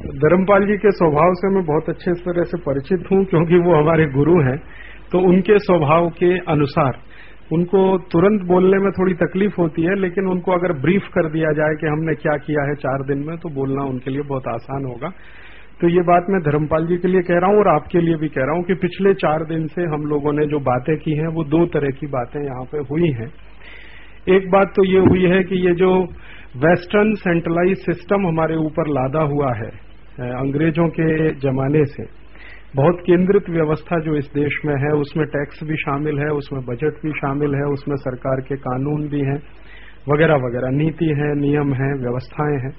धर्मपाल जी के स्वभाव से मैं बहुत अच्छे तरह से परिचित हूं, क्योंकि वो हमारे गुरु हैं। तो उनके स्वभाव के अनुसार उनको तुरंत बोलने में थोड़ी तकलीफ होती है, लेकिन उनको अगर ब्रीफ कर दिया जाए कि हमने क्या किया है 4 दिन में, तो बोलना उनके लिए बहुत आसान होगा। तो ये बात मैं धर्मपाल जी के लिए कह रहा हूं और आपके लिए भी कह रहा हूं कि पिछले 4 दिन से हम लोगों ने जो बातें की हैं वो 2 तरह की बातें यहाँ पे हुई हैं। एक बात तो ये हुई है कि ये जो वेस्टर्न सेंट्रलाइज सिस्टम हमारे ऊपर लादा हुआ है अंग्रेजों के जमाने से, बहुत केंद्रित व्यवस्था जो इस देश में है, उसमें टैक्स भी शामिल है, उसमें बजट भी शामिल है, उसमें सरकार के कानून भी हैं वगैरह वगैरह, नीति है, नियम है, व्यवस्थाएं हैं,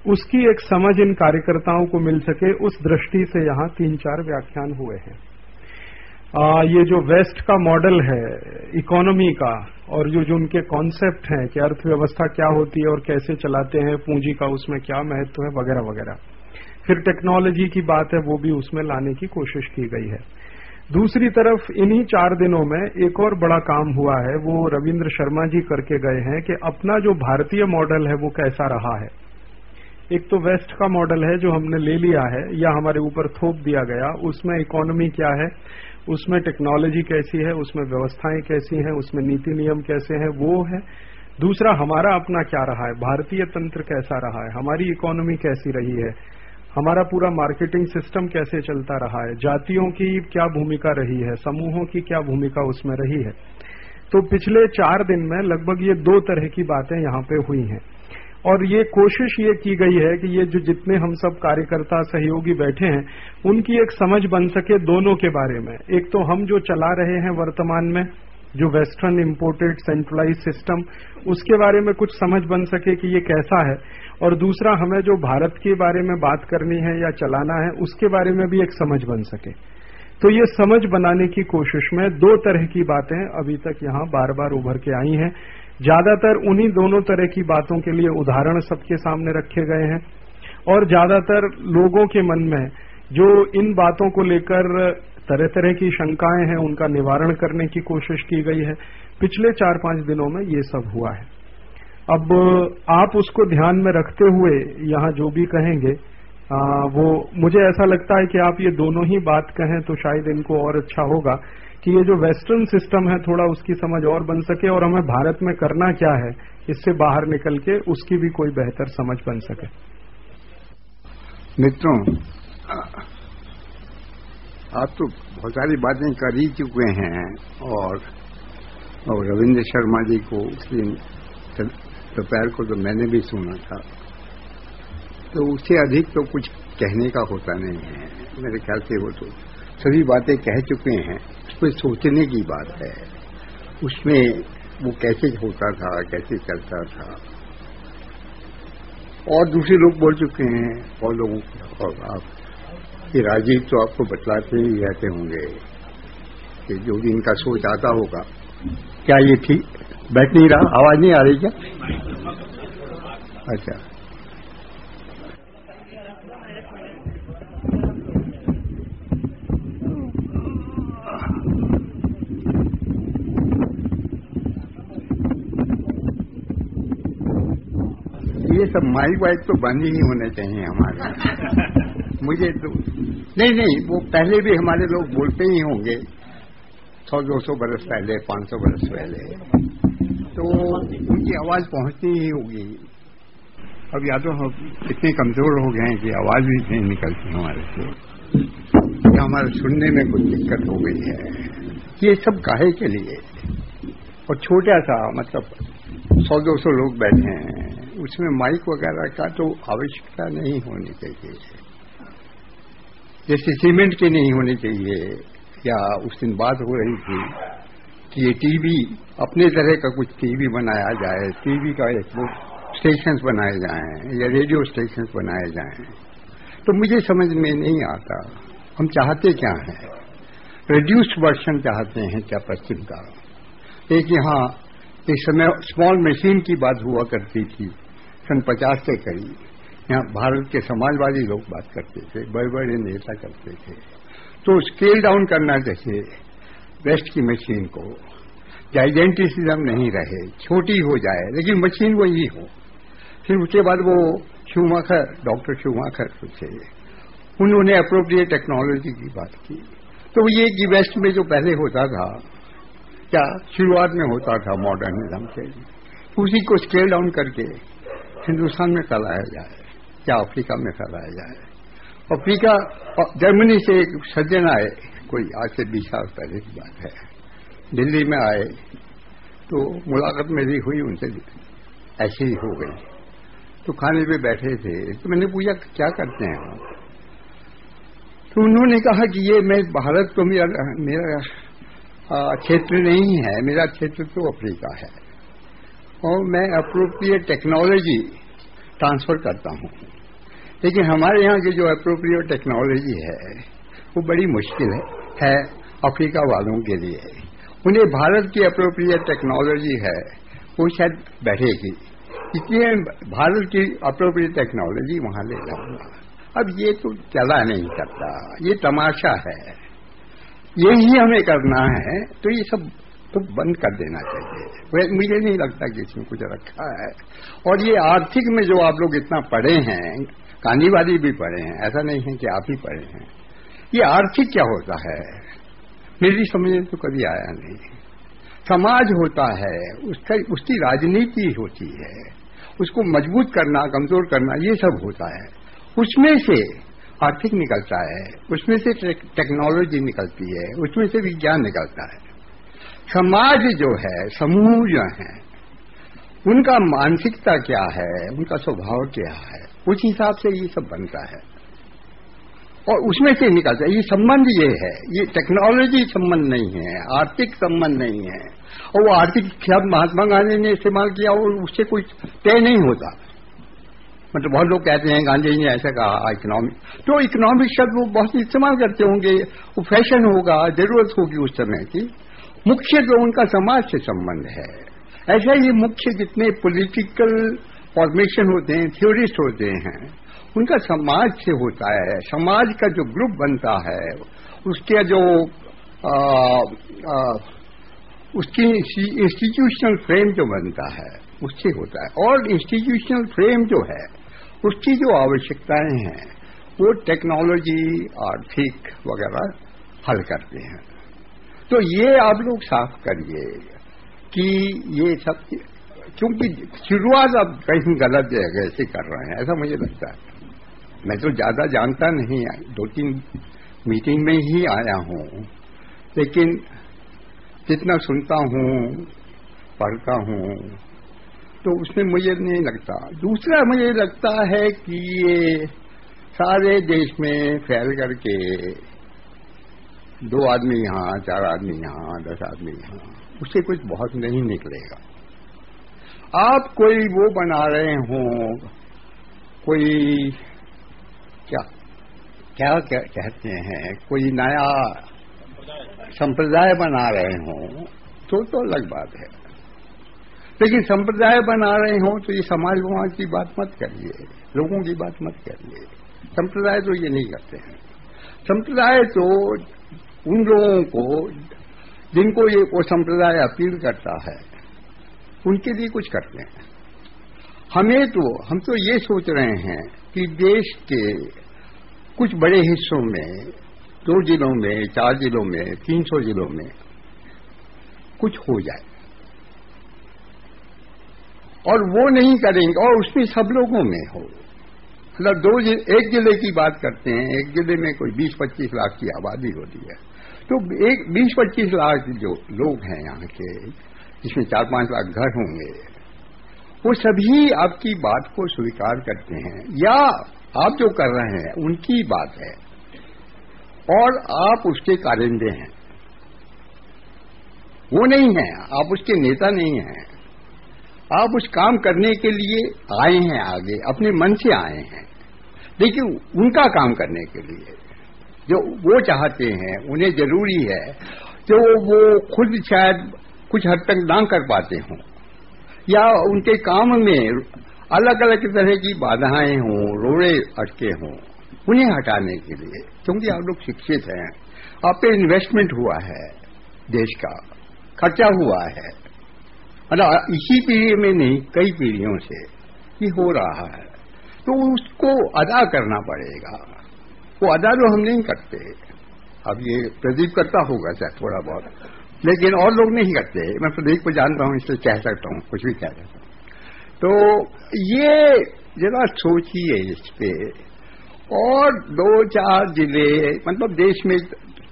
उसकी एक समझ इन कार्यकर्ताओं को मिल सके, उस दृष्टि से यहाँ 3-4 व्याख्यान हुए हैं। ये जो वेस्ट का मॉडल है इकोनॉमी का, और जो उनके कॉन्सेप्ट हैं कि अर्थव्यवस्था क्या होती है और कैसे चलाते हैं, पूंजी का उसमें क्या महत्व है वगैरह वगैरह, फिर टेक्नोलॉजी की बात है वो भी उसमें लाने की कोशिश की गई है। दूसरी तरफ इन्हीं 4 दिनों में एक और बड़ा काम हुआ है, वो रविंद्र शर्मा जी करके गए हैं कि अपना जो भारतीय मॉडल है वो कैसा रहा है। एक तो वेस्ट का मॉडल है जो हमने ले लिया है या हमारे ऊपर थोप दिया गया, उसमें इकोनॉमी क्या है, उसमें टेक्नोलॉजी कैसी है, उसमें व्यवस्थाएं कैसी हैं, उसमें नीति नियम कैसे हैं, वो है। दूसरा हमारा अपना क्या रहा है, भारतीय तंत्र कैसा रहा है, हमारी इकोनॉमी कैसी रही है, हमारा पूरा मार्केटिंग सिस्टम कैसे चलता रहा है, जातियों की क्या भूमिका रही है, समूहों की क्या भूमिका उसमें रही है। तो पिछले 4 दिन में लगभग ये 2 तरह की बातें यहाँ पे हुई हैं, और ये कोशिश ये की गई है कि ये जो जितने हम सब कार्यकर्ता सहयोगी बैठे हैं उनकी एक समझ बन सके दोनों के बारे में। एक तो हम जो चला रहे हैं वर्तमान में, जो वेस्टर्न इंपोर्टेड सेंट्रलाइज सिस्टम, उसके बारे में कुछ समझ बन सके कि ये कैसा है, और दूसरा हमें जो भारत के बारे में बात करनी है या चलाना है उसके बारे में भी एक समझ बन सके। तो ये समझ बनाने की कोशिश में 2 तरह की बातें अभी तक यहाँ बार बार उभर के आई हैं। ज्यादातर उन्हीं दोनों तरह की बातों के लिए उदाहरण सबके सामने रखे गए हैं, और ज्यादातर लोगों के मन में जो इन बातों को लेकर तरह तरह की शंकाएं हैं उनका निवारण करने की कोशिश की गई है। पिछले 4-5 दिनों में ये सब हुआ है। अब आप उसको ध्यान में रखते हुए यहाँ जो भी कहेंगे वो मुझे ऐसा लगता है कि आप ये दोनों ही बात कहें तो शायद इनको और अच्छा होगा कि ये जो वेस्टर्न सिस्टम है थोड़ा उसकी समझ और बन सके, और हमें भारत में करना क्या है इससे बाहर निकल के उसकी भी कोई बेहतर समझ बन सके। मित्रों, आप तो बहुत सारी बातें कर ही चुके हैं, और रविंद्र शर्मा जी को दोपहर को तो मैंने भी सुना था, तो उससे अधिक तो कुछ कहने का होता नहीं है। मेरे ख्याल से वो तो सभी बातें कह चुके हैं। उसमें सोचने की बात है, उसमें वो कैसे होता था, कैसे चलता था, और दूसरे लोग बोल चुके हैं और लोगों को, और आप ये राजीव तो आपको बतलाते ही रहते होंगे कि जो भी इनका सोच आता होगा। क्या ये ठीक बैठ नहीं रहा? आवाज नहीं आ रही क्या? अच्छा, ये सब माइक वाइक तो बंद ही होने चाहिए हमारे। मुझे तो नहीं, वो पहले भी हमारे लोग बोलते ही होंगे 100-200 बरस पहले, 500 बरस पहले, तो उनकी आवाज पहुंचती ही होगी। अब या तो हम इतने कमजोर हो गए हैं कि आवाज भी नहीं निकलती हमारे से, या हमारे सुनने में कुछ दिक्कत हो गई है। ये सब काहे के लिए? और छोटा सा मतलब 100-200 लोग बैठे हैं, उसमें माइक वगैरह का तो आवश्यकता नहीं होनी चाहिए, जैसे सीमेंट की नहीं होनी चाहिए। या उस दिन बात हो रही थी कि ये टीवी, अपने तरह का कुछ टीवी बनाया जाए, टीवी का एक वो स्टेशंस बनाए जाएं या रेडियो स्टेशंस बनाए जाएं, तो मुझे समझ में नहीं आता हम चाहते क्या हैं। रिड्यूस्ड वर्जन चाहते हैं क्या पश्चिम का? एक यहाँ एक समय स्मॉल मशीन की बात हुआ करती थी सन 50 के करीब, यहाँ भारत के समाजवादी लोग बात करते थे, बड़े बड़े नेता करते थे। तो स्केल डाउन करना चाहिए वेस्ट की मशीन को, जाइजेंटिसिज्म नहीं रहे, छोटी हो जाए लेकिन मशीन वही हो। फिर उसके बाद वो शूमाकर, डॉक्टर शूमाकर थे, उन्होंने अप्रोप्रिएट टेक्नोलॉजी की बात की। तो ये कि वेस्ट में जो पहले होता था, क्या शुरुआत में होता था मॉडर्निज्म से, उसी को स्केल डाउन करके हिंदुस्तान में फैलाया जाए या अफ्रीका में फैलाया जाए। अफ्रीका, जर्मनी से एक सज्जन आए, कोई आज से 20 साल पहले की बात है, दिल्ली में आए तो मुलाकात मेरी हुई उनसे, ऐसे ही हो गई। तो खाने पे बैठे थे तो मैंने पूछा क्या करते हैं, तो उन्होंने कहा कि ये मैं भारत तो मेरा क्षेत्र नहीं है, मेरा क्षेत्र तो अफ्रीका है और मैं अप्रोप्रिएट टेक्नोलॉजी ट्रांसफर करता हूं। लेकिन हमारे यहाँ की जो अप्रोप्रिएट टेक्नोलॉजी है वो बड़ी मुश्किल है अफ्रीका वालों के लिए। उन्हें भारत की अप्रोप्रिएट टेक्नोलॉजी है वो शायद बैठेगी, इसलिए भारत की अप्रोप्रिएट टेक्नोलॉजी वहां ले जाऊंगा। अब ये तो चला नहीं करता, ये तमाशा है, यही हमें करना है, तो ये सब तो बंद कर देना चाहिए। मुझे नहीं लगता कि इसमें कुछ रखा है। और ये आर्थिक में जो आप लोग इतना पढ़े हैं, गांधीवादी भी पढ़े हैं, ऐसा नहीं है कि आप ही पढ़े हैं, ये आर्थिक क्या होता है मेरी समझ में तो कभी आया नहीं। समाज होता है, उसकी राजनीति होती है, उसको मजबूत करना, कमजोर करना, ये सब होता है। उसमें से आर्थिक निकलता है, उसमें से टेक्नोलॉजी निकलती है, उसमें से विज्ञान निकलता है। समाज जो है, समूह जो है, उनका मानसिकता क्या है, उनका स्वभाव क्या है, उस हिसाब से ये सब बनता है और उसमें से निकलता है। ये संबंध ये है, ये टेक्नोलॉजी संबंध नहीं है, आर्थिक संबंध नहीं है। और वो आर्थिक शब्द महात्मा गांधी ने इस्तेमाल किया और उससे कोई तय नहीं होता। मतलब बहुत लोग कहते हैं गांधी जी ने ऐसा कहा इकोनॉमिक, तो इकोनॉमिक शब्द वो बहुत इस्तेमाल करते होंगे, वो फैशन होगा, जरूरत होगी उस समय की। मुख्य जो उनका समाज से संबंध है, ऐसा ही मुख्य जितने पॉलिटिकल फॉर्मेशन होते हैं, थ्योरिस्ट होते हैं, उनका समाज से होता है। समाज का जो ग्रुप बनता है, उसके जो उसकी इंस्टीट्यूशनल फ्रेम जो बनता है उससे होता है। और इंस्टीट्यूशनल फ्रेम जो है उसकी जो आवश्यकताएं हैं वो टेक्नोलॉजी, आर्थिक वगैरह हल करते हैं। तो ये आप लोग साफ करिए कि ये सब, क्योंकि शुरुआत आप कहीं गलत जगह से कर रहे हैं, ऐसा मुझे लगता है। मैं तो ज्यादा जानता नहीं, 2-3 मीटिंग में ही आया हूं, लेकिन जितना सुनता हूं, पढ़ता हूं, तो उसमें मुझे नहीं लगता। दूसरा मुझे लगता है कि ये सारे देश में फैल करके 2 आदमी यहां, 4 आदमी यहां, 10 आदमी यहां, उससे कुछ बहुत नहीं निकलेगा। आप कोई वो बना रहे हो, कोई क्या कहते हैं, कोई नया संप्रदाय बना रहे हो तो अलग बात है। लेकिन संप्रदाय बना रहे हो तो ये समाज की बात मत करिए, लोगों की बात मत करिए। संप्रदाय तो ये नहीं करते हैं। संप्रदाय तो उन लोगों को जिनको ये वो संप्रदाय अपील करता है उनके लिए कुछ करते हैं। हम तो ये सोच रहे हैं कि देश के कुछ बड़े हिस्सों में, 2 जिलों में, 4 जिलों में, 300 जिलों में कुछ हो जाए, और वो नहीं करेंगे, और उसमें सब लोगों में हो। मतलब एक जिले की बात करते हैं, एक जिले में कोई 20-25 लाख की आबादी होती है, तो 20-25 लाख जो लोग हैं यहाँ के, जिसमें 4-5 लाख घर होंगे, वो सभी आपकी बात को स्वीकार करते हैं, या आप जो कर रहे हैं उनकी बात है और आप उसके कारिंदे हैं। वो नहीं है, आप उसके नेता नहीं हैं, आप उस काम करने के लिए आए हैं, आगे अपने मन से आए हैं। देखिए, उनका काम करने के लिए जो वो चाहते हैं, उन्हें जरूरी है, जो वो खुद शायद कुछ हद तक ना कर पाते हों, या उनके काम में अलग अलग तरह की बाधाएं हों, रोड़े अटके हों, उन्हें हटाने के लिए। क्योंकि आप लोग शिक्षित हैं, आप पे इन्वेस्टमेंट हुआ है, देश का खर्चा हुआ है, मतलब इसी पीढ़ी में नहीं, कई पीढ़ियों से ये हो रहा है। तो उसको अदा करना पड़ेगा। वो अदा तो हम नहीं करते। अब ये प्रदीप करता होगा शायद थोड़ा बहुत, लेकिन और लोग नहीं करते। मैं प्रदीप को जानता हूं, इसलिए कह सकता हूं, कुछ भी कह सकता हूं। तो ये जरा सोचिए इस पे। और 2-4 जिले, मतलब देश में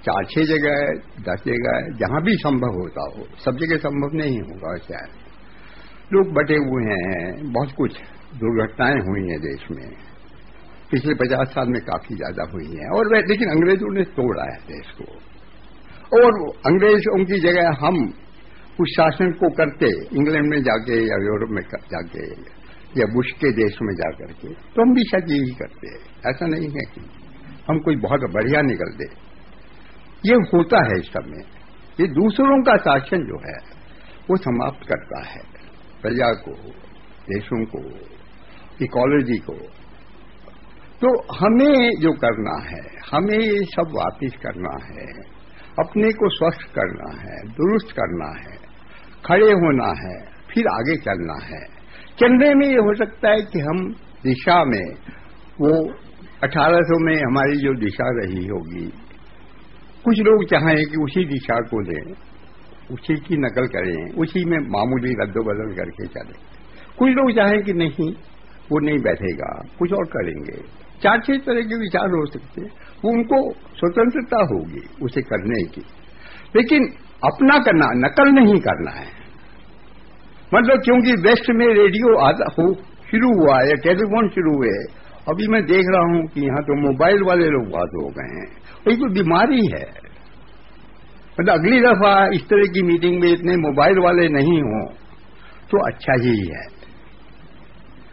4-6 जगह, 10 जगह, जहां भी संभव होता हो, सब जगह संभव नहीं होगा शायद। लोग बटे हुए हैं, बहुत कुछ दुर्घटनाएं हुई हैं देश में, पिछले 50 साल में काफी ज्यादा हुई हैं। और लेकिन अंग्रेजों ने तोड़ा है देश को, और अंग्रेजों की जगह हम उस शासन को करते इंग्लैंड में जाके या यूरोप में जाके या बुश के देश में जाकर के, तो हम भी शायद यही करते। ऐसा नहीं है कि हम कोई बहुत बढ़िया निकलते। ये होता है इस समय। ये दूसरों का शासन जो है वो समाप्त करता है प्रजा को, देशों को, इकोलॉजी को। तो हमें जो करना है, हमें ये सब वापिस करना है, अपने को स्वस्थ करना है, दुरुस्त करना है, खड़े होना है, फिर आगे चलना है। चलने में ये हो सकता है कि हम दिशा में, वो 1800 में हमारी जो दिशा रही होगी, कुछ लोग चाहें कि उसी दिशा को लें, उसी की नकल करें, उसी में मामूली रद्दोबदल करके चलें। कुछ लोग चाहें कि नहीं, वो नहीं बैठेगा, कुछ और करेंगे। 4-6 तरह के विचार हो सकते हैं, वो उनको स्वतंत्रता होगी उसे करने की, लेकिन अपना करना, नकल नहीं करना है। मतलब क्योंकि वेस्ट में रेडियो शुरू हुआ है, टेलीफोन शुरू हुए, अभी मैं देख रहा हूं कि यहां तो मोबाइल वाले लोग बात हो गए हैं। ये तो बीमारी है। मतलब अगली दफा इस तरह की मीटिंग में इतने मोबाइल वाले नहीं हो तो अच्छा ही है।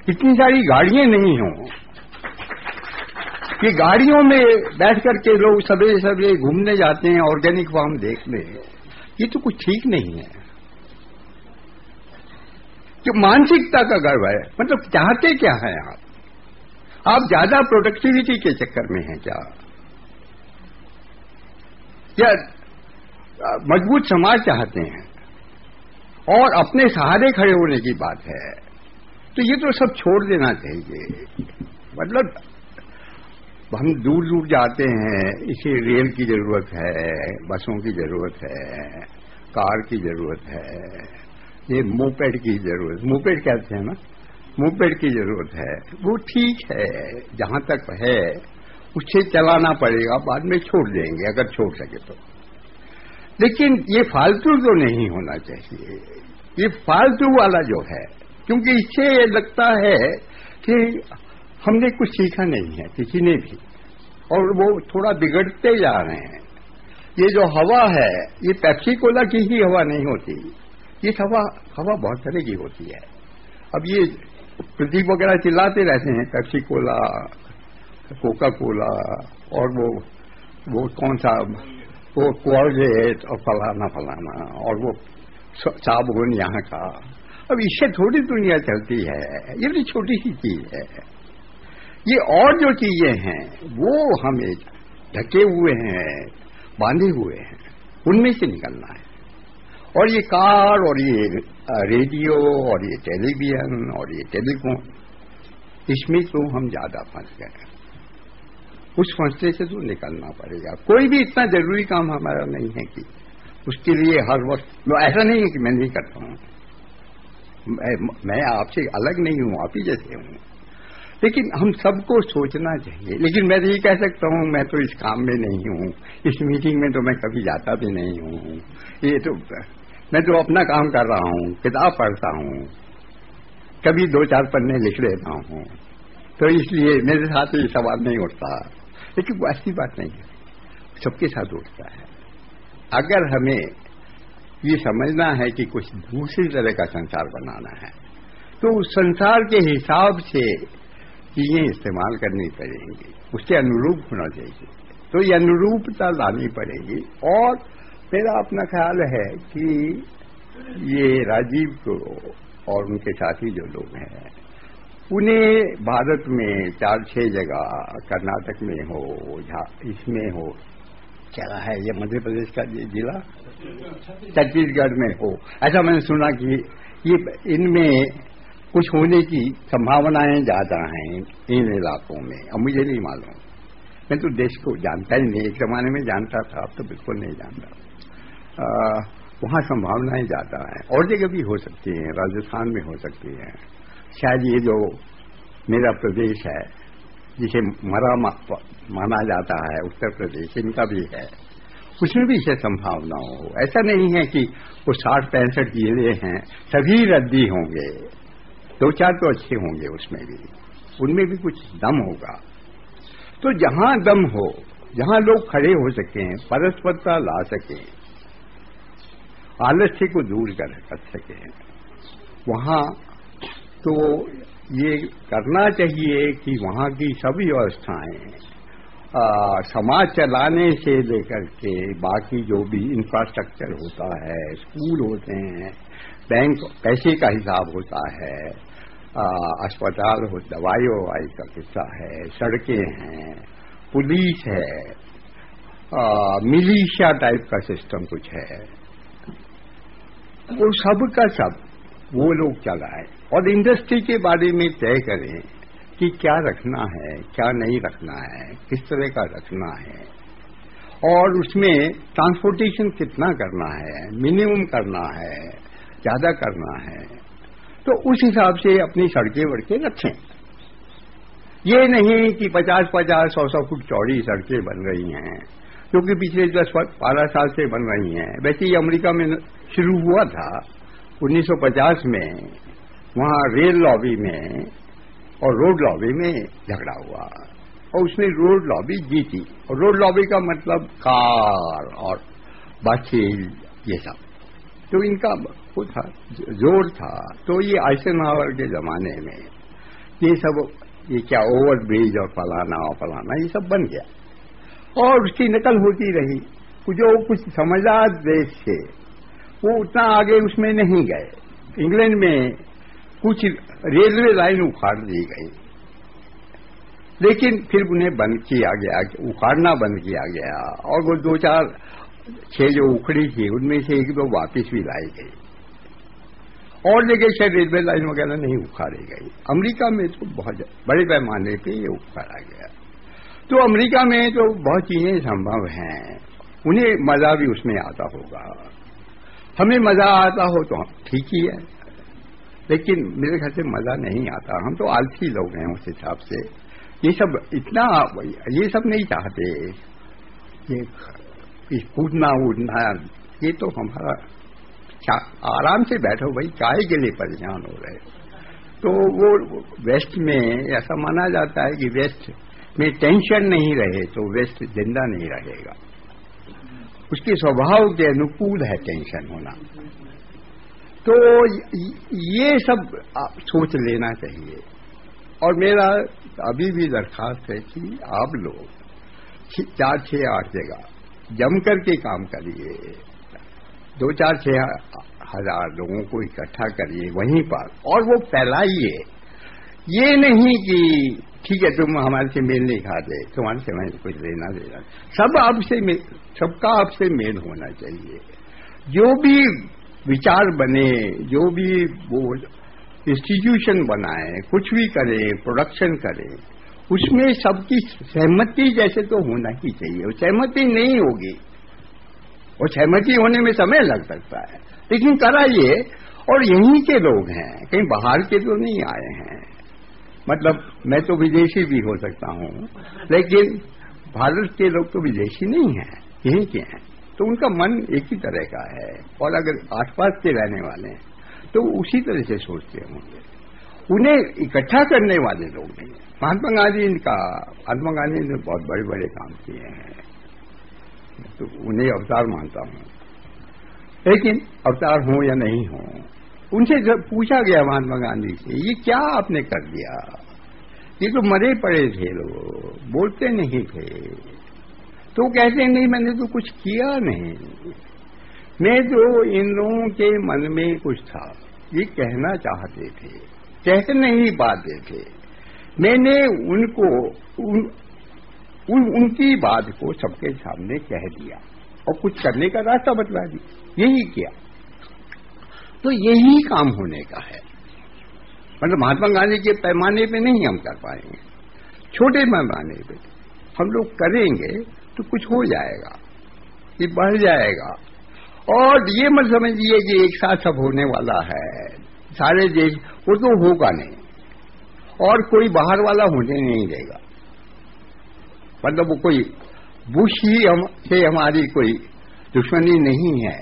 इतनी सारी गाड़ियां नहीं हो कि गाड़ियों में बैठ करके लोग सवेरे सवेरे घूमने जाते हैं, ऑर्गेनिक फार्म देखने, ये तो कुछ ठीक नहीं है। जो मानसिकता का गर्व है, मतलब चाहते क्या है आप ज्यादा प्रोडक्टिविटी के चक्कर में हैं क्या, या मजबूत समाज चाहते हैं और अपने सहारे खड़े होने की बात है, तो ये तो सब छोड़ देना चाहिए। मतलब हम दूर दूर जाते हैं, इसे रेल की जरूरत है, बसों की जरूरत है, कार की जरूरत है, ये मोपेड की जरूरत, मोपेड कहते हैं ना, मोपेड की जरूरत है। वो ठीक है, जहां तक है उसे चलाना पड़ेगा, बाद में छोड़ देंगे अगर छोड़ सके तो। लेकिन ये फालतू तो नहीं होना चाहिए, ये फालतू वाला जो है, क्योंकि इससे लगता है कि हमने कुछ सीखा नहीं है किसी ने भी, और वो थोड़ा बिगड़ते जा रहे हैं। ये जो हवा है, ये पेप्सी कोला की ही हवा नहीं होती, ये हवा बहुत तरह की होती है। अब ये प्रदीप वगैरह चिल्लाते रहते हैं पेप्सी कोला, कोका कोला, और वो कौन सा, वो कोलगेट और फलाना फलाना, और वो साबुन यहाँ का। अब इससे थोड़ी दुनिया चलती है, ये भी छोटी सी चीज है। ये और जो चीजें हैं वो हमें ढके हुए हैं, बांधे हुए हैं, उनमें से निकलना है। और ये कार और ये रेडियो और ये टेलीविजन और ये टेलीफोन, इसमें तो हम ज्यादा फंस गए। उस फंसने से तो निकलना पड़ेगा। कोई भी इतना जरूरी काम हमारा नहीं है कि उसके लिए हर वक्त, ऐसा नहीं है कि मैं नहीं करता हूं, मैं आपसे अलग नहीं हूं, आप ही जैसे हूं, लेकिन हम सबको सोचना चाहिए। लेकिन मैं तो ये कह सकता हूं, मैं तो इस काम में नहीं हूं, इस मीटिंग में तो मैं कभी जाता भी नहीं हूं, ये तो मैं तो अपना काम कर रहा हूं, किताब पढ़ता हूं, कभी 2-4 पन्ने लिख लेता हूं, तो इसलिए मेरे साथ ये सवाल नहीं उठता। लेकिन वो ऐसी बात नहीं है, सबके साथ उठता है। अगर हमें ये समझना है कि कुछ दूसरी तरह का संसार बनाना है, तो उस संसार के हिसाब से चीजें इस्तेमाल करनी पड़ेंगी, उसके अनुरूप होना चाहिए। तो ये अनुरूपता लानी पड़ेगी। और मेरा अपना ख्याल है कि ये राजीव को और उनके साथी जो लोग हैं, उन्हें भारत में 4-6 जगह, कर्नाटक में हो, इसमें हो, क्या है ये मध्य प्रदेश का जिला, छत्तीसगढ़ में हो, ऐसा मैंने सुना कि ये इनमें कुछ होने की संभावनाएं ज्यादा हैं इन इलाकों में। अब मुझे नहीं मालूम, मैं तो देश को जानता ही नहीं, एक जमाने में जानता था, अब तो बिल्कुल नहीं जानता। वहां संभावनाएं ज्यादा हैं, और जगह भी हो सकती हैं, राजस्थान में हो सकती हैं, शायद ये जो मेरा प्रदेश है जिसे मरा माना जाता है, उत्तर प्रदेश, इनका भी है, उसमें भी इसे संभावना हो। ऐसा नहीं है कि वो 60-65 जिले हैं सभी रद्दी होंगे, 2-4 तो अच्छे होंगे उसमें भी, उनमें भी कुछ दम होगा। तो जहां दम हो, जहां लोग खड़े हो सकें, परस्परता ला सकें, आलस्य को दूर कर सकें, वहां तो ये करना चाहिए कि वहां की सभी व्यवस्थाएं, समाज चलाने से लेकर के बाकी जो भी इंफ्रास्ट्रक्चर होता है, स्कूल होते हैं, बैंक पैसे का हिसाब होता है, अस्पताल हो, दवाई ववाई का किस्सा है, सड़कें हैं, पुलिस है, मिलिशिया टाइप का सिस्टम कुछ है, वो सब का सब वो लोग चलाएं और इंडस्ट्री के बारे में तय करें कि क्या रखना है, क्या नहीं रखना है, किस तरह का रखना है, और उसमें ट्रांसपोर्टेशन कितना करना है, मिनिमम करना है, ज्यादा करना है, तो उस हिसाब से अपनी सड़कें वड़कें रखें। ये नहीं कि 50-50, 100-100 फुट चौड़ी सड़कें बन रही हैं, क्योंकि पिछले 10-12 साल से बन रही हैं। वैसे ही अमेरिका में शुरू हुआ था 1950 में, वहां रेल लॉबी में और रोड लॉबी में झगड़ा हुआ, और उसमें रोड लॉबी जीती। और रोड लॉबी का मतलब कार और बसें, ये सब, तो इनका वो था, जोर था। तो ये आइजनहावर के जमाने में ये सब, ये क्या ओवर ब्रिज और फलाना ये सब बन गया, और उसकी नकल होती रही। जो कुछ समझदार देश थे वो उतना आगे उसमें नहीं गए। इंग्लैंड में कुछ रेलवे लाइन उखाड़ दी गई, लेकिन फिर उन्हें बंद किया गया, उखाड़ना बंद किया गया, और वो 2-4-6 जो उखड़ी थी उनमें से 1-2 वापिस भी लाई गई, और जगह शायद रेलवे लाइन वगैरह नहीं उखाड़ी गई। अमेरिका में तो बहुत बड़े पैमाने पे ये उखाड़ा गया। तो अमेरिका में तो बहुत चीजें संभव हैं, उन्हें मजा भी उसमें आता होगा, हमें मजा आता हो तो ठीक ही है, लेकिन मेरे ख्याल से मजा नहीं आता। हम तो आलसी लोग हैं उस हिसाब से, ये सब इतना, ये सब नहीं चाहते, ये कूदना उड़ना, ये तो हमारा आराम से बैठो भाई, काय के लिए परेशान हो रहे। तो वो वेस्ट में ऐसा माना जाता है कि वेस्ट में टेंशन नहीं रहे तो वेस्ट जिंदा नहीं रहेगा, उसके स्वभाव के अनुकूल है टेंशन होना। तो ये सब सोच लेना चाहिए, और मेरा अभी भी दरखास्त है कि आप लोग 4-6-8 जगह जम करके काम करिए, 2-4-6 हजार लोगों को इकट्ठा करिए वहीं पर, और वो फैलाइए। ये नहीं कि ठीक है तुम हमारे से मेल नहीं खाते, तुम्हारे से हमें कुछ लेना देना, सबका आपसे मेल होना चाहिए। जो भी विचार बने, जो भी वो इंस्टीट्यूशन बनाए, कुछ भी करे, प्रोडक्शन करे, उसमें सबकी सहमति जैसे तो होना ही चाहिए। सहमति नहीं होगी, और सहमति होने में समय लग सकता है, लेकिन कराइए। और यहीं के लोग हैं, कहीं बाहर के तो नहीं आए हैं, मतलब मैं तो विदेशी भी हो सकता हूं, लेकिन भारत के लोग तो विदेशी नहीं हैं, यहीं के हैं, तो उनका मन एक ही तरह का है, और अगर आसपास के रहने वाले हैं तो उसी तरह से सोचते होंगे। उन्हें इकट्ठा करने वाले लोग नहीं है। महात्मा गांधी ने बहुत बड़े बड़े काम किए हैं, तो उन्हें अवतार मानता हूं, लेकिन अवतार हो या नहीं हो, उनसे जब पूछा गया महात्मा गांधी से, ये क्या आपने कर दिया, ये तो मरे पड़े थे लोग, बोलते नहीं थे, तो कहते नहीं मैंने तो कुछ किया नहीं, मैं तो इन लोगों के मन में कुछ था, ये कहना चाहते थे, कह नहीं पाते थे, मैंने उनको उनकी बात को सबके सामने कह दिया और कुछ करने का रास्ता बतला दिया, यही किया। तो यही काम होने का है। मतलब महात्मा गांधी के पैमाने पे नहीं हम कर पाएंगे, छोटे पैमाने पे हम लोग करेंगे तो कुछ हो जाएगा, ये बढ़ जाएगा। और ये मत समझिए कि एक साथ सब होने वाला है सारे देश, वो तो होगा नहीं, और कोई बाहर वाला होने नहीं देगा। मतलब वो कोई बुश ही से हमारी कोई दुश्मनी नहीं है,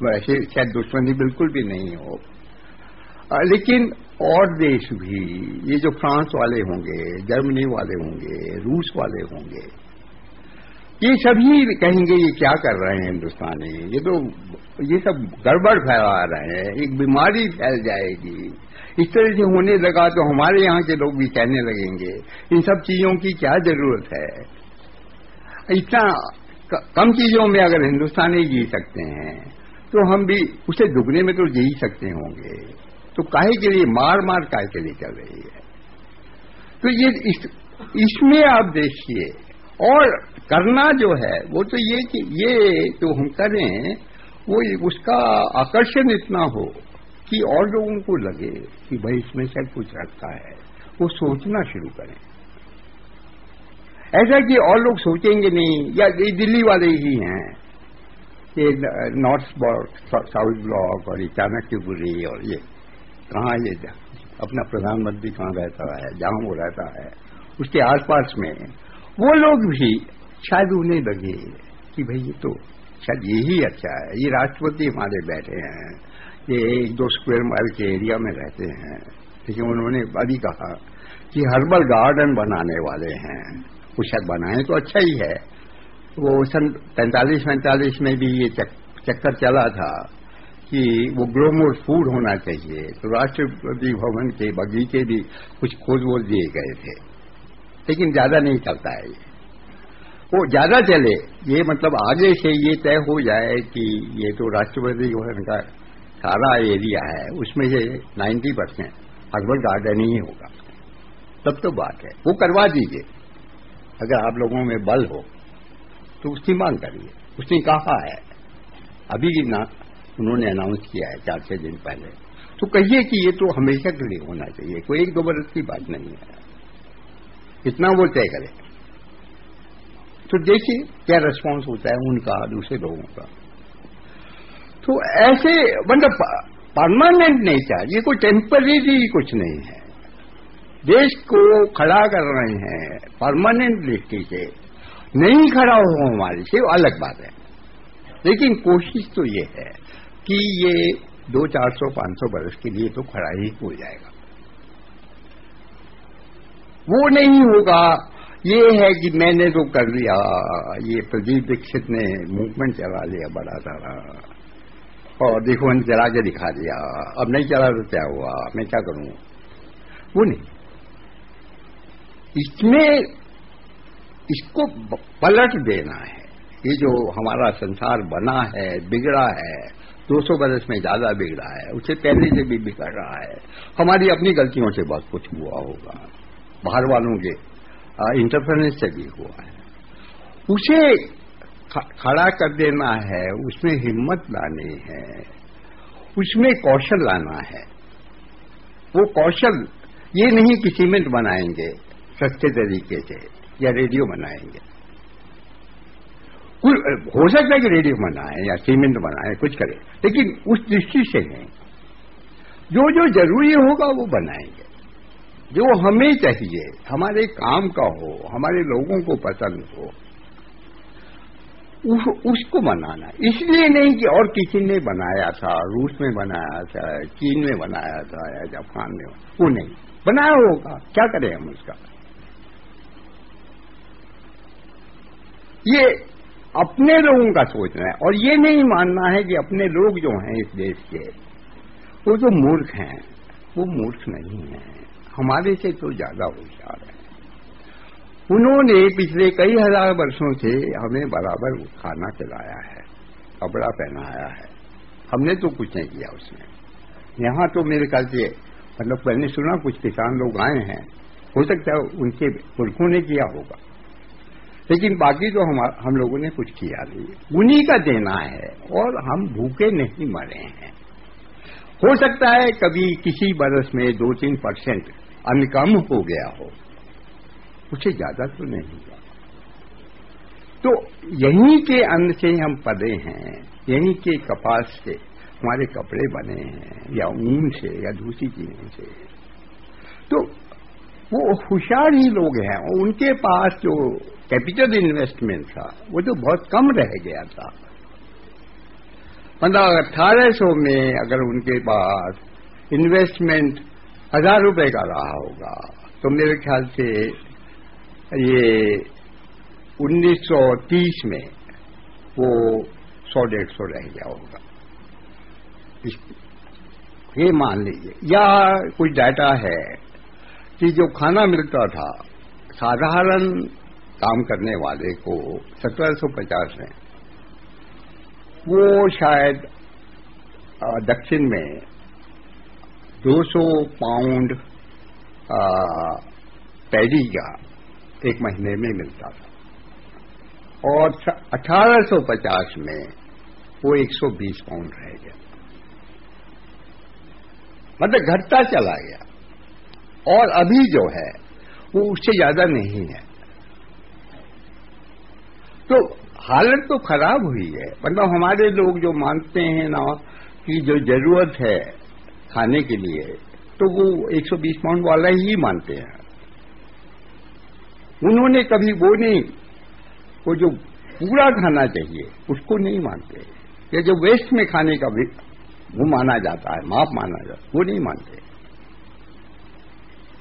वैसे शायद दुश्मनी बिल्कुल भी नहीं हो, लेकिन और देश भी, ये जो फ्रांस वाले होंगे, जर्मनी वाले होंगे, रूस वाले होंगे, ये सभी कहेंगे ये क्या कर रहे हैं हिंदुस्तानी, ये सब गड़बड़ फैला रहे हैं, एक बीमारी फैल जाएगी। इस तरह से होने लगा तो हमारे यहाँ के लोग भी कहने लगेंगे इन सब चीजों की क्या जरूरत है, इतना कम चीजों में अगर हिंदुस्तानी जी सकते हैं तो हम भी उसे दुगने में तो जी सकते होंगे, तो काहे के लिए मार काहे के लिए कर रही है। तो ये इसमें आप देखिए, और करना जो है वो तो ये कि ये जो हम करें वो उसका आकर्षण इतना हो कि और लोगों को लगे कि भाई इसमें से कुछ रखा है, वो सोचना शुरू करें। ऐसा कि और लोग सोचेंगे नहीं, या ये दिल्ली वाले ही हैं, ये नॉर्थ ब्लॉक, साउथ ब्लॉक और ये चाणक्यपुरी, और ये कहाँ ये अपना प्रधानमंत्री कहाँ रहता है, जहां वो रहता है उसके आसपास में वो लोग भी शायद उन्हें लगे कि भाई ये तो शायद यही अच्छा है, ये राष्ट्रपति हमारे बैठे हैं, ये 1-2 स्क्वायर माइल के एरिया में रहते हैं, लेकिन उन्होंने अभी कहा कि हर्बल गार्डन बनाने वाले हैं, वो शायद बनाए तो अच्छा ही है। वो सन 45-45 में भी ये चक्कर चला था कि वो ग्रो मोर फूड होना चाहिए, तो राष्ट्रपति भवन के बगीचे भी कुछ खोज वोज दिए गए थे, लेकिन ज्यादा नहीं चलता है ये। वो ज्यादा चले ये मतलब आगे से ये तय हो जाए कि ये तो राष्ट्रपति भवन का सारा एरिया है, उसमें से 90% हर्बल गार्डन ही होगा, तब तो बात है, वो करवा दीजिए। अगर आप लोगों में बल हो तो उसकी मांग करिए। उसने कहा है, अभी ना उन्होंने अनाउंस किया है 4-6 दिन पहले, तो कहिए कि ये तो हमेशा के लिए होना चाहिए, कोई 1-2 बरस की बात नहीं है, इतना वो तय करें। तो देखिए क्या रिस्पॉन्स होता है उनका, दूसरे लोगों का। तो ऐसे मतलब परमानेंट नहीं चाहिए, कोई टेम्परेरी कुछ नहीं है, देश को खड़ा कर रहे हैं परमानेंट दृष्टि से, नहीं खड़ा हो हमारी से अलग बात है, लेकिन कोशिश तो ये है कि ये 200-400-500 बरस के लिए तो खड़ा ही हो जाएगा। वो नहीं होगा ये है कि मैंने तो कर लिया, ये प्रदीप दीक्षित ने मूवमेंट चला लिया बड़ा सारा, और देखो मैंने चला के दिखा दिया, अब नहीं चला तो क्या हुआ, मैं क्या करूं, वो नहीं। इसमें इसको पलट देना है। ये जो हमारा संसार बना है, बिगड़ा है, 200 बरस में ज्यादा बिगड़ा है, उससे पहले से भी बिगड़ रहा है, हमारी अपनी गलतियों से बहुत कुछ हुआ होगा, बाहर वालों के इंटरफेरेंस से भी हुआ है, उसे खड़ा कर देना है, उसमें हिम्मत लानी है, उसमें कौशल लाना है। वो कौशल ये नहीं कि सीमेंट बनाएंगे सस्ते तरीके से या रेडियो बनाएंगे, हो सकता है कि रेडियो बनाए या सीमेंट बनाए, कुछ करें, लेकिन उस दृष्टि से नहीं, जो जो जरूरी होगा वो बनाएंगे, जो हमें चाहिए, हमारे काम का हो, हमारे लोगों को पसंद हो, उसको बनाना। इसलिए नहीं कि और किसी ने बनाया था, रूस में बनाया था, चीन में बनाया था या जापान में, वो नहीं बनाया होगा, क्या करें हम उसका। ये अपने लोगों का सोचना है, और ये नहीं मानना है कि अपने लोग जो हैं इस देश के वो जो मूर्ख हैं, वो मूर्ख नहीं हैं, हमारे से तो ज्यादा होशियार है। उन्होंने पिछले कई हजार वर्षों से हमें बराबर खाना खिलाया है, कपड़ा पहनाया है, हमने तो कुछ नहीं किया उसमें। यहाँ तो मेरे ख्याल से मतलब मैंने सुना कुछ किसान लोग आए हैं, हो सकता है उनके पुरखों ने किया होगा, लेकिन बाकी तो हम लोगों ने कुछ किया नहीं, उन्हीं का देना है, और हम भूखे नहीं मरे हैं। हो सकता है कभी किसी बरस में 2-3% अन्न कम हो गया हो, उससे ज्यादा तो नहीं हुआ। तो यहीं के अन्न से हम पले हैं, यहीं के कपास से हमारे कपड़े बने हैं, या ऊन से या दूसरी चीजों से। तो वो होशियार ही लोग हैं, और उनके पास जो कैपिटल इन्वेस्टमेंट था वो तो बहुत कम रह गया था। मतलब 1800 में अगर उनके पास इन्वेस्टमेंट 1000 रुपए का रहा होगा, तो मेरे ख्याल से ये 1930 में वो 100-150 रह गया होगा, ये मान लीजिए। या कुछ डाटा है कि जो खाना मिलता था साधारण काम करने वाले को 1750 में, वो शायद दक्षिण में 200 पाउंड पैडी का एक महीने में मिलता था, और 1850 में वो 120 पाउंड रह गया। मतलब घटता चला गया, और अभी जो है वो उससे ज्यादा नहीं है। तो हालत तो खराब हुई है। मतलब हमारे लोग जो मानते हैं ना कि जो जरूरत है खाने के लिए, तो वो 120 पाउंड वाला ही मानते हैं। उन्होंने कभी वो नहीं, वो जो पूरा खाना चाहिए उसको नहीं मानते, या जो वेस्ट में खाने का भी वो माना जाता है, माप माना जाता है, वो नहीं मानते।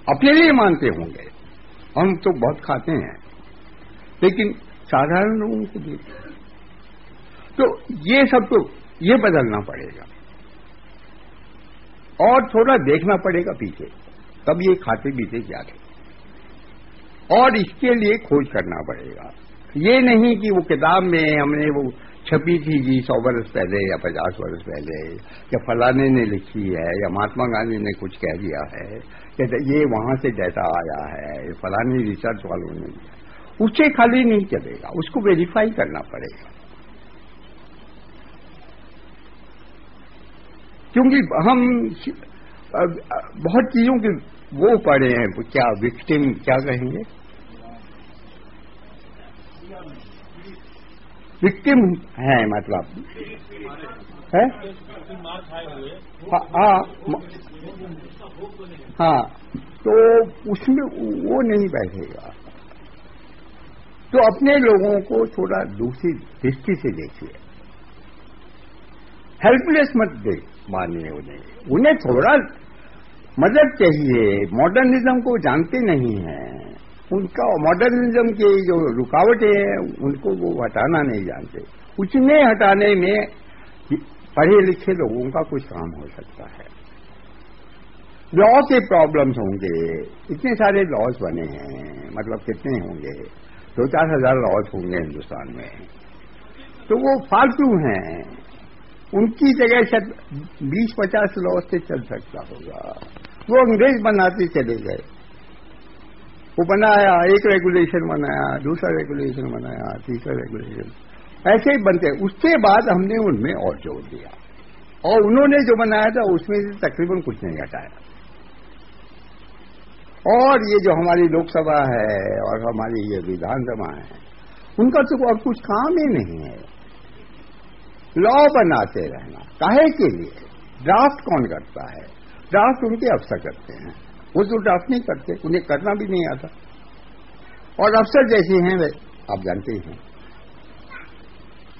अपने लिए मानते होंगे, हम तो बहुत खाते हैं, लेकिन साधारण लोगों को भी। तो ये सब तो ये बदलना पड़ेगा, और थोड़ा देखना पड़ेगा पीछे, तब ये खाते पीते क्या थे, और इसके लिए खोज करना पड़ेगा। ये नहीं कि वो किताब में हमने वो छपी थी जी 100 वर्ष पहले या 50 वर्ष पहले, या फलाने ने लिखी है, या महात्मा गांधी ने कुछ कह दिया है, कि ये वहां से डाटा आया है, फलानी रिसर्च वालों ने दिया, उससे खाली नहीं चलेगा, उसको वेरीफाई करना पड़ेगा। क्योंकि हम बहुत चीजों के वो पढ़े हैं, क्या विक्टिम क्या कहेंगे, विक्टिम है, मतलब है। हाँ, तो उसमें वो नहीं बैठेगा। तो अपने लोगों को थोड़ा दूसरी दृष्टि से देखिए, हेल्पलेस मत मानिए उन्हें थोड़ा मदद चाहिए। मॉडर्निज्म को जानते नहीं हैं, उनका मॉडर्निज्म के जो रुकावटें हैं उनको वो हटाना नहीं जानते। उन्हें हटाने में पढ़े लिखे लोगों का कुछ काम हो सकता है। लॉ के प्रॉब्लम्स होंगे, इतने सारे लॉज बने हैं, मतलब कितने होंगे, 2-4 हजार लॉज होंगे हिंदुस्तान में, तो वो फालतू हैं। उनकी जगह शायद 20-50 लॉज से चल सकता होगा। वो अंग्रेज बनाते चले गए, वो बनाया, एक रेगुलेशन बनाया, दूसरा रेगुलेशन बनाया, तीसरा रेगुलेशन, ऐसे ही बनते। उसके बाद हमने उनमें और जोड़ दिया, और उन्होंने जो बनाया था उसमें से तकरीबन कुछ नहीं हटाया। और ये जो हमारी लोकसभा है और हमारी ये विधानसभा है, उनका तो और कुछ काम ही नहीं है, लॉ बनाते रहना। काहे के लिए? ड्राफ्ट कौन करता है? ड्राफ्ट उनके अफसर करते हैं, वो तो ड्राफ्ट नहीं करते, उन्हें करना भी नहीं आता। और अफसर जैसे हैं वे आप जानते ही हैं,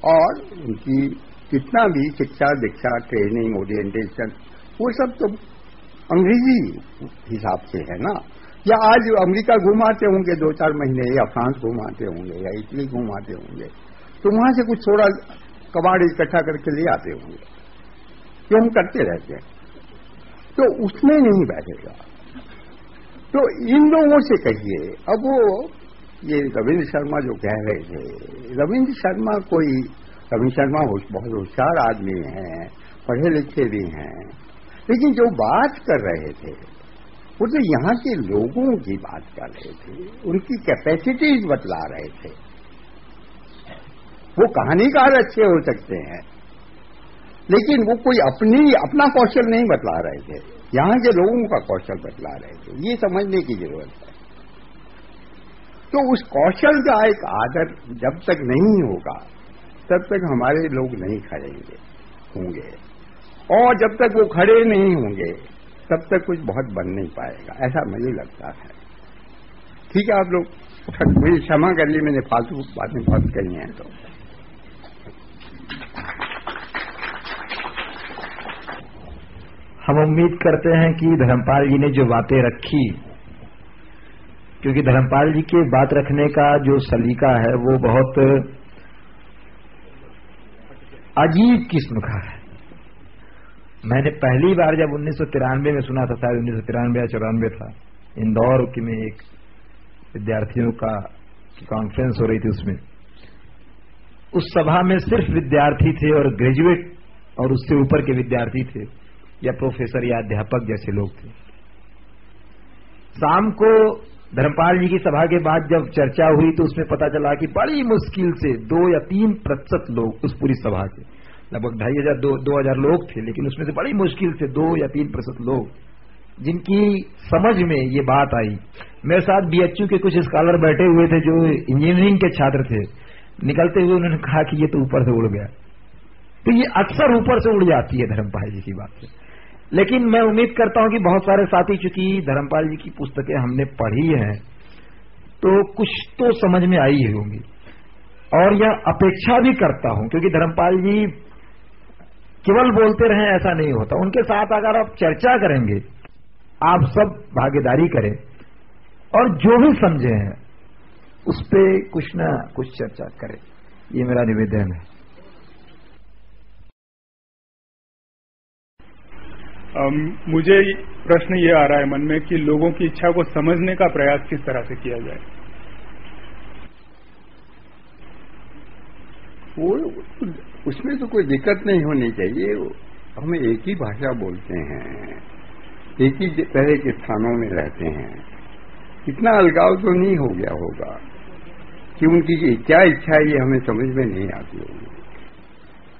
और उनकी कितना भी शिक्षा दीक्षा ट्रेनिंग ओरिएंटेशन वो सब तो अंग्रेजी हिसाब से है ना। या आज अमेरिका घुमाते होंगे 2-4 महीने, या फ्रांस घुमाते होंगे, या इटली घुमाते होंगे, तो वहां से कुछ थोड़ा कबाड़ इकट्ठा करके ले आते होंगे, जो हम करते रहते हैं, तो उसमें नहीं बैठेगा। तो इन लोगों से कहिए। अब वो ये रविंद्र शर्मा जो कह रहे थे, रविंद्र शर्मा बहुत होशियार आदमी हैं, पढ़े लिखे भी हैं, लेकिन जो बात कर रहे थे वो तो यहाँ के लोगों की बात कर रहे थे, उनकी कैपेसिटीज बतला रहे थे। वो कहानीकार अच्छे हो सकते हैं, लेकिन वो कोई अपना कौशल नहीं बतला रहे थे, यहां के लोगों का कौशल बतला रहे थे। ये समझने की जरूरत है। तो उस कौशल का एक आदर जब तक नहीं होगा तब तक हमारे लोग नहीं खड़ेंगे होंगे, और जब तक वो खड़े नहीं होंगे तब तक कुछ बहुत बन नहीं पाएगा, ऐसा मुझे लगता है। ठीक है, आप लोग मुझे क्षमा कर ली, मैंने फालतू बातें बहुत कही हैं। तो हम उम्मीद करते हैं कि धर्मपाल जी ने जो बातें रखी, क्योंकि धर्मपाल जी के बात रखने का जो सलीका है वो बहुत अजीब किस्म का है। मैंने पहली बार जब 1993 में सुना था, शायद 1993 या 94 था, इंदौर में एक विद्यार्थियों का कॉन्फ्रेंस हो रही थी, उसमें उस सभा में सिर्फ विद्यार्थी थे और ग्रेजुएट और उससे ऊपर के विद्यार्थी थे, या प्रोफेसर या अध्यापक जैसे लोग थे। शाम को धर्मपाल जी की सभा के बाद जब चर्चा हुई तो उसमें पता चला कि बड़ी मुश्किल से 2 या 3% लोग उस पूरी सभा के, लगभग 2500-2000 लोग थे, लेकिन उसमें से बड़ी मुश्किल से 2 या 3% लोग जिनकी समझ में ये बात आई। मेरे साथ बीएचयू के कुछ स्कॉलर बैठे हुए थे जो इंजीनियरिंग के छात्र थे, निकलते हुए उन्होंने कहा कि ये तो ऊपर से उड़ गया। तो ये अक्सर ऊपर से उड़ जाती है धर्मपाल जी की बात। लेकिन मैं उम्मीद करता हूं कि बहुत सारे साथी, चूंकि धर्मपाल जी की पुस्तकें हमने पढ़ी हैं तो कुछ तो समझ में आई ही होंगी, और यह अपेक्षा भी करता हूं, क्योंकि धर्मपाल जी केवल बोलते रहें ऐसा नहीं होता। उनके साथ अगर आप चर्चा करेंगे, आप सब भागीदारी करें और जो भी समझे हैं उस पर कुछ ना कुछ चर्चा करें, ये मेरा निवेदन है। मुझे प्रश्न ये आ रहा है मन में कि लोगों की इच्छा को समझने का प्रयास किस तरह से किया जाए। वो उसमें तो कोई दिक्कत नहीं होनी चाहिए। हम एक ही भाषा बोलते हैं, एक ही तरह के स्थानों में रहते हैं, इतना अलगाव तो नहीं हो गया होगा कि उनकी क्या इच्छा है ये हमें समझ में नहीं आती होगी।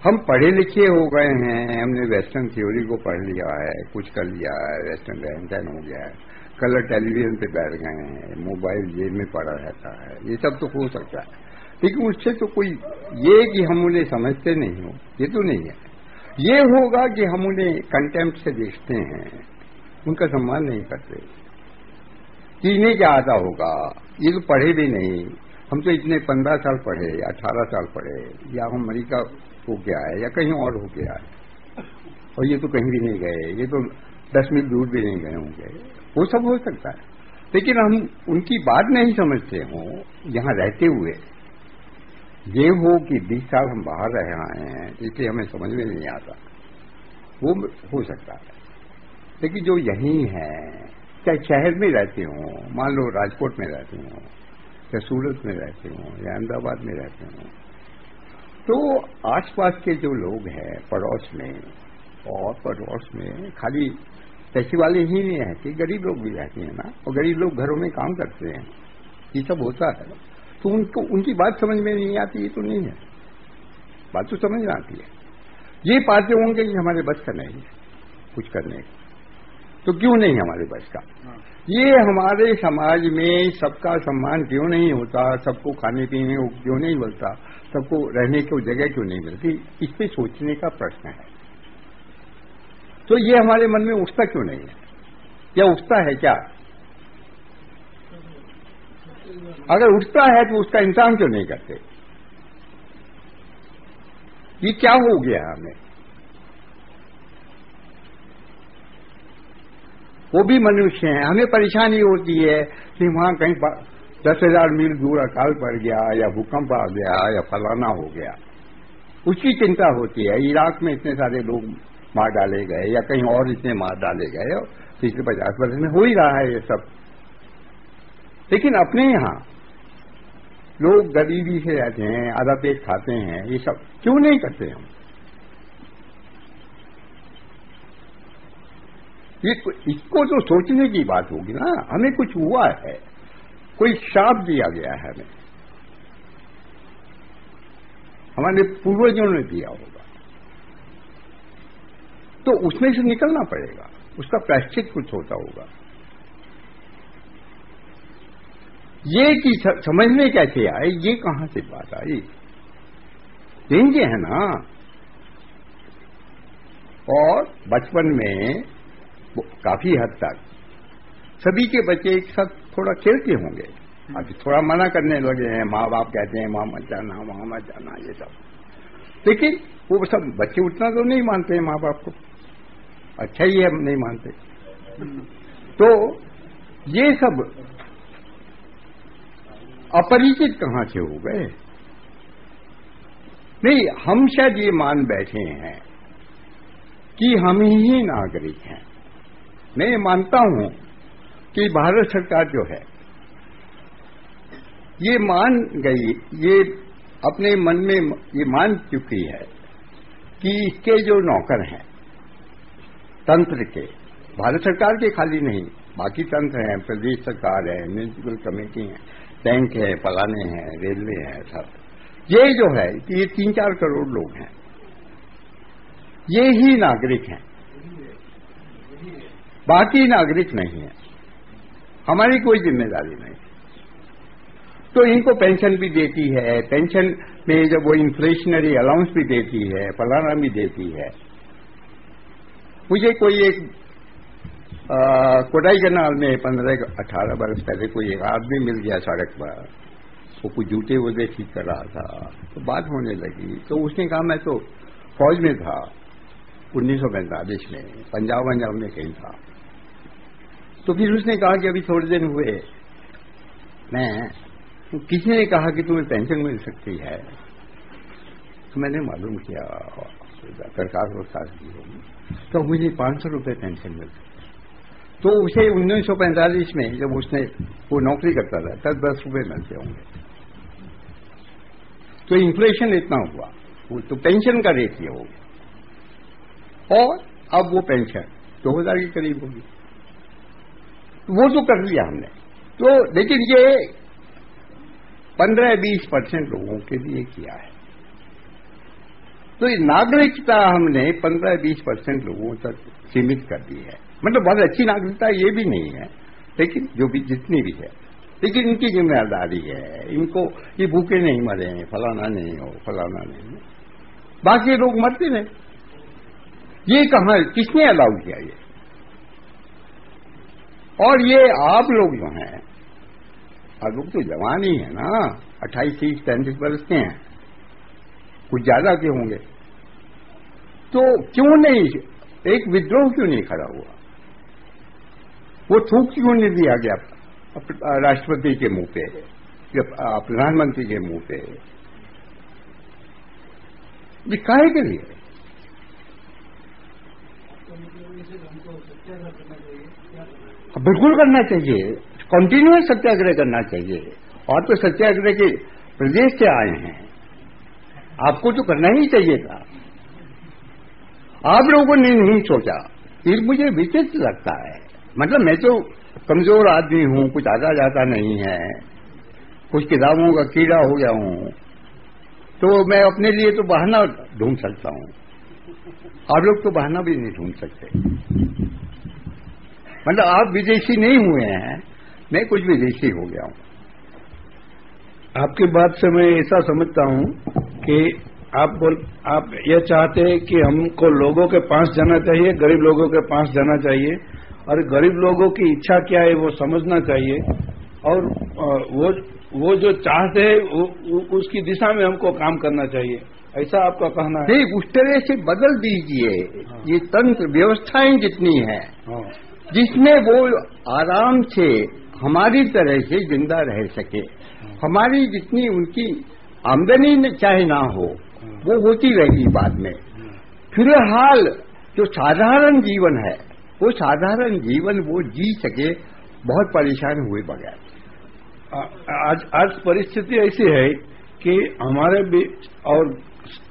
हम पढ़े लिखे हो गए हैं, हमने वेस्टर्न थ्योरी को पढ़ लिया है, कुछ कर लिया है, वेस्टर्न रहन हो गया है, कलर टेलीविजन पे बैठ गए हैं, मोबाइल जेब में पड़ा रहता है, ये सब तो हो सकता है। लेकिन उससे तो कोई ये कि हम उन्हें समझते नहीं हो, ये तो नहीं है। ये होगा कि हम उन्हें कंटेम्प्ट से देखते हैं, उनका सम्मान नहीं करते कि इन्हें क्या आता होगा, ये तो पढ़े भी नहीं, हम तो इतने 15 साल पढ़े या 18 साल पढ़े, या हम अमेरिका हो गया है या कहीं और हो गया है, और ये तो कहीं भी नहीं गए, ये तो 10 मील दूर भी नहीं गए होंगे, वो सब हो सकता है। लेकिन हम उनकी बात नहीं समझते हों यहां रहते हुए। ये हो कि 20 साल हम बाहर रह आए हैं इसलिए हमें समझ में नहीं आता, वो हो सकता है। लेकिन जो यहीं है, चाहे शहर में रहते हों, मान लो राजकोट में रहते हों या सूरत में रहते हों या अहमदाबाद में रहते हों, तो आसपास के जो लोग हैं पड़ोस में, और पड़ोस में खाली पैसे वाले ही नहीं रहते, गरीब लोग भी रहते हैं ना, और गरीब लोग घरों में काम करते हैं, ये सब होता है। तो उनको उनकी बात समझ में नहीं आती, ये तो नहीं है, बात तो समझ में आती है। ये पाते होंगे कि हमारे बस का नहीं है कुछ करने का, तो क्यों नहीं हमारे बस का? ये हमारे समाज में सबका सम्मान क्यों नहीं होता, सबको खाने पीने को क्यों नहीं मिलता, सबको रहने की जगह क्यों नहीं मिलती, इस पे सोचने का प्रश्न है। तो ये हमारे मन में उठता क्यों नहीं है, या उठता है क्या? अगर उठता है तो उसका इंतजाम क्यों नहीं करते? ये क्या हो गया हमें? वो भी मनुष्य हैं, हमें परेशानी होती है कि वहां कहीं 10,000 मील दूर अकाल पड़ गया या भूकंप आ गया या फलाना हो गया, उसकी चिंता होती है। इराक में इतने सारे लोग मार डाले गए या कहीं और इतने मार डाले गए, और पिछले 50 वर्ष में हो ही रहा है ये सब। लेकिन अपने यहां लोग गरीबी से रहते हैं, आधा पेट खाते हैं, ये सब क्यों नहीं करते हम? ये इसको तो सोचने की बात होगी ना। हमें कुछ हुआ है, कोई श्राप दिया गया है हमें, हमारे पूर्वजों ने दिया होगा, तो उसमें से निकलना पड़ेगा, उसका प्रायश्चित कुछ होता होगा। ये कि समझ में कैसे आए, ये कहां से बात आई, देंगे है ना। और बचपन में काफी हद तक सभी के बच्चे एक साथ थोड़ा खेलते होंगे, अभी थोड़ा मना करने लगे हैं, माँ बाप कहते हैं वहां मत जाना, वहां मत जाना, ये सब, लेकिन वो सब बच्चे उतना तो नहीं मानते हैं माँ बाप को, अच्छा ही है हम नहीं मानते। तो ये सब अपरिचित कहां से हो गए? नहीं, हम शायद ये मान बैठे हैं कि हम ही नागरिक हैं। मैं ये मानता हूं कि भारत सरकार जो है ये मान गई, ये अपने मन में ये मान चुकी है कि इसके जो नौकर हैं तंत्र के, भारत सरकार के खाली नहीं, बाकी तंत्र हैं, प्रदेश सरकार है, म्यूनिसिपल कमेटी है, बैंक है, फलाने हैं, रेलवे है, सब ये जो है कि ये 3-4 करोड़ लोग हैं, ये ही नागरिक हैं, बाकी नागरिक नहीं है, हमारी कोई जिम्मेदारी नहीं। तो इनको पेंशन भी देती है, पेंशन में जब वो इन्फ्लेशनरी अलाउंस भी देती है, फलाना भी देती है। मुझे कोई एक कोडाईकनाल में 15-18 बरस पहले कोई एक आदमी मिल गया सड़क पर, वो कुछ जूते वूते ठीक कर रहा था, तो बात होने लगी। तो उसने कहा मैं तो फौज में था 1945 में, पंजाब में कहीं था। तो फिर उसने कहा कि अभी थोड़े दिन हुए किसी ने कहा कि तुम्हें पेंशन मिल सकती है, तो मैंने मालूम किया सरकार को साथ की होगी, तो मुझे 500 रुपये पेंशन मिल सकती। तो उसे 1945 में जब उसने वो नौकरी करता था तब 10 रुपये मिलते होंगे। तो इन्फ्लेशन इतना हुआ, वो तो पेंशन का रेट ये हो गया, और अब वो पेंशन 2000 के करीब होगी। वो तो कर लिया हमने, तो लेकिन ये 15-20% लोगों के लिए किया है। तो ये नागरिकता हमने 15-20% लोगों तक सीमित कर दी है। मतलब बहुत अच्छी नागरिकता ये भी नहीं है, लेकिन जो भी जितनी भी है, लेकिन इनकी जिम्मेदारी है, इनको ये भूखे नहीं मरे हैं, फलाना नहीं हो, फलाना नहीं हो, बाकी लोग मरते रहे। ये कहां, किसने अलाउ किया ये? और ये आप लोग जो हैं, आप लोग तो जवान ही है ना, 28-30-35 वर्ष के हैं, कुछ ज्यादा के होंगे, तो क्यों नहीं एक विद्रोह क्यों नहीं खड़ा हुआ? वो थूक क्यों नहीं दिया गया राष्ट्रपति के मुंह पे, प्रधानमंत्री के मुंह पे? ये काहे के लिए? बिल्कुल करना चाहिए, कंटिन्यूअस सत्याग्रह करना चाहिए। और तो सत्याग्रह के प्रदेश से आए हैं, आपको तो करना ही चाहिए था, आप लोगों ने नहीं सोचा। ये मुझे विचित्र लगता है। मतलब मैं तो कमजोर आदमी हूं, कुछ आता जाता नहीं है, कुछ किताबों का कीड़ा हो गया हूं, तो मैं अपने लिए तो बहाना ढूंढ सकता हूं, आप लोग तो बहाना भी नहीं ढूंढ सकते। मतलब आप विदेशी नहीं हुए हैं, मैं कुछ विदेशी हो गया हूं। आपकी बात से मैं ऐसा समझता हूं कि आप यह चाहते हैं कि हमको लोगों के पास जाना चाहिए, गरीब लोगों के पास जाना चाहिए, और गरीब लोगों की इच्छा क्या है वो समझना चाहिए, और वो जो चाहते हैं उसकी दिशा में हमको काम करना चाहिए, ऐसा आपका कहना है? नहीं, उस तरह से बदल दीजिए। ये तंत्र व्यवस्थाएं जितनी हैं, जिसमें वो आराम से हमारी तरह से जिंदा रह सके, हमारी जितनी उनकी आमदनी चाहे ना हो, वो होती रहेगी बाद में। फिलहाल जो साधारण जीवन है, वो साधारण जीवन वो जी सके, बहुत परेशान हुए बगैर। आज परिस्थिति ऐसी है कि हमारे बीच और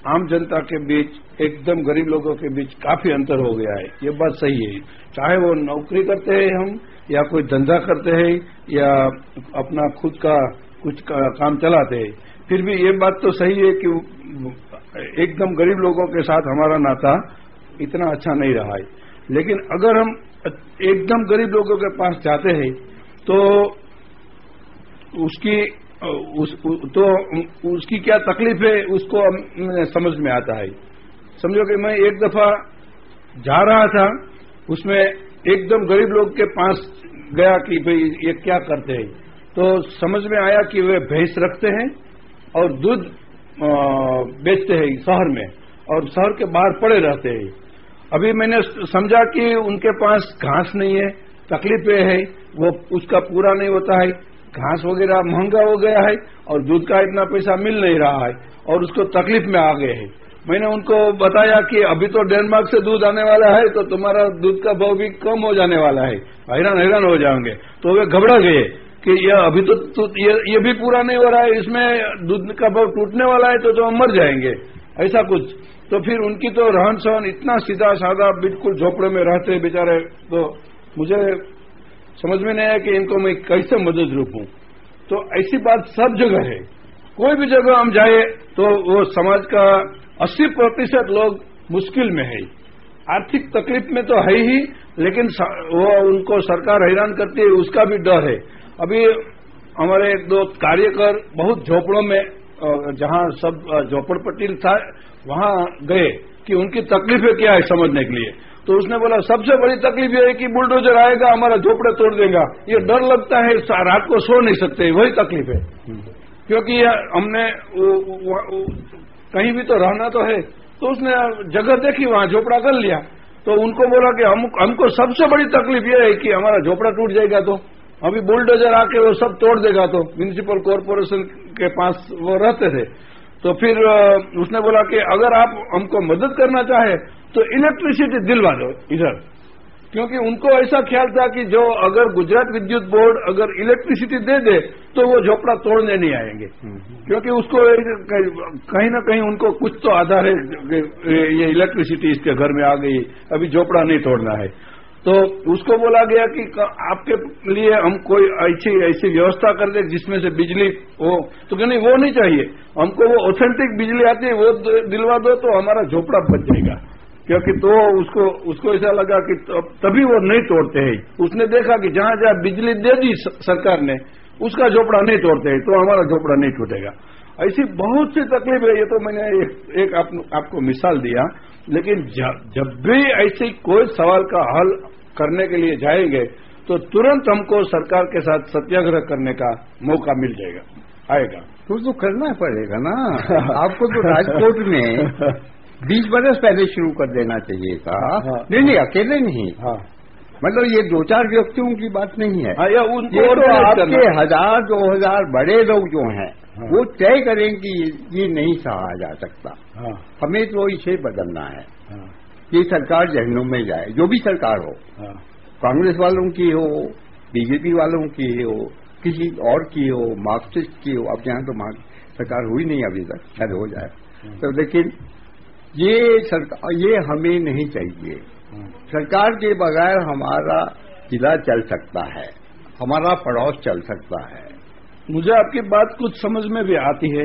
आम जनता के बीच, एकदम गरीब लोगों के बीच काफी अंतर हो गया है। ये बात सही है, चाहे वो नौकरी करते हैं हम, या कोई धंधा करते हैं, या अपना खुद का कुछ काम चलाते हैं, फिर भी ये बात तो सही है कि एकदम गरीब लोगों के साथ हमारा नाता इतना अच्छा नहीं रहा है। लेकिन अगर हम एकदम गरीब लोगों के पास जाते हैं तो उसकी क्या तकलीफ है उसको समझ में आता है। समझो कि मैं एक दफा जा रहा था, उसमें एकदम गरीब लोग के पास गया कि भाई ये क्या करते हैं, तो समझ में आया कि वे भैंस रखते हैं और दूध बेचते हैं शहर में, और शहर के बाहर पड़े रहते हैं। अभी मैंने समझा कि उनके पास घास नहीं है, तकलीफें है, वो उसका पूरा नहीं होता है, घास वगैरह महंगा हो गया है और दूध का इतना पैसा मिल नहीं रहा है और उसको तकलीफ में आ गए हैं। मैंने उनको बताया कि अभी तो डेनमार्क से दूध आने वाला है तो तुम्हारा दूध का भाव भी कम हो जाने वाला है, हैरान हो जाओगे। तो वे घबरा गए कि ये अभी तो ये भी पूरा नहीं हो रहा है, इसमें दूध का भाव टूटने वाला है तो हम मर जाएंगे, ऐसा कुछ। तो फिर उनकी तो रहन सहन इतना सीधा साधा, बिल्कुल झोपड़े में रहते बेचारे, तो मुझे समझ में नहीं आया कि इनको मैं कैसे मदद रूपूं। तो ऐसी बात सब जगह है, कोई भी जगह हम जाए तो वो समाज का 80% लोग मुश्किल में है, आर्थिक तकलीफ में तो है ही, लेकिन वो उनको सरकार हैरान करती है उसका भी डर है। अभी हमारे एक दो कार्यकर बहुत झोपड़ों में, जहां सब झोपड़पट्टी था, वहां गए कि उनकी तकलीफें क्या है समझने के लिए। तो उसने बोला सबसे बड़ी तकलीफ यह है कि बुलडोजर आएगा हमारा झोपड़े तोड़ देगा, ये डर लगता है, रात को सो नहीं सकते, वही तकलीफ है। क्योंकि हमने कहीं भी तो रहना तो है, तो उसने जगह देखी, वहां झोपड़ा कर लिया। तो उनको बोला कि हमको सबसे बड़ी तकलीफ यह है कि हमारा झोपड़ा टूट जाएगा, तो अभी बुलडोजर आके वो सब तोड़ देगा। तो म्यूनिसिपल कॉर्पोरेशन के पास वो रहते थे। तो फिर उसने बोला कि अगर आप हमको मदद करना चाहे तो इलेक्ट्रिसिटी दिलवा दो इधर, क्योंकि उनको ऐसा ख्याल था कि जो अगर गुजरात विद्युत बोर्ड अगर इलेक्ट्रिसिटी दे दे तो वो झोपड़ा तोड़ने नहीं आएंगे, क्योंकि उसको कहीं ना कहीं उनको कुछ तो आधार है, ये इलेक्ट्रिसिटी इसके घर में आ गई, अभी झोपड़ा नहीं तोड़ना है। तो उसको बोला गया कि आपके लिए हम कोई ऐसी व्यवस्था कर दे जिसमें से बिजली हो, तो नहीं वो नहीं चाहिए हमको, वो ऑथेंटिक बिजली आती है वो दिलवा दो तो हमारा झोपड़ा बच जाएगा। क्योंकि तो उसको ऐसा लगा कि तभी वो नहीं तोड़ते हैं। उसने देखा कि जहां जहां बिजली दे दी सरकार ने उसका झोपड़ा नहीं तोड़ते हैं, तो हमारा झोपड़ा नहीं टूटेगा। ऐसी बहुत सी तकलीफ है। ये तो मैंने एक आपको मिसाल दिया, लेकिन जब भी ऐसे कोई सवाल का हल करने के लिए जाएंगे तो तुरंत हमको सरकार के साथ सत्याग्रह करने का मौका मिल आएगा। तो करना पड़ेगा ना। आपको तो राजकोट में 20 बरस पहले शुरू कर देना चाहिए था। हाँ। नहीं अकेले नहीं। हाँ। मतलब ये 2-4 व्यक्तियों की बात नहीं है। ये तो आपके 1000-2000 बड़े लोग जो हैं, हाँ, वो तय करें कि ये नहीं सहा जा सकता। हाँ। हमें तो इसे बदलना है। हाँ। ये सरकार जहन्नुम में जाए, जो भी सरकार हो। हाँ। कांग्रेस वालों की हो, बीजेपी वालों की हो, किसी और की हो, मार्क्सिस्ट की हो। अब यहाँ तो सरकार हुई नहीं अभी तक, शायद हो जाए। तो लेकिन ये हमें नहीं चाहिए। सरकार के बगैर हमारा जिला चल सकता है, हमारा पड़ोस चल सकता है। मुझे आपकी बात कुछ समझ में भी आती है,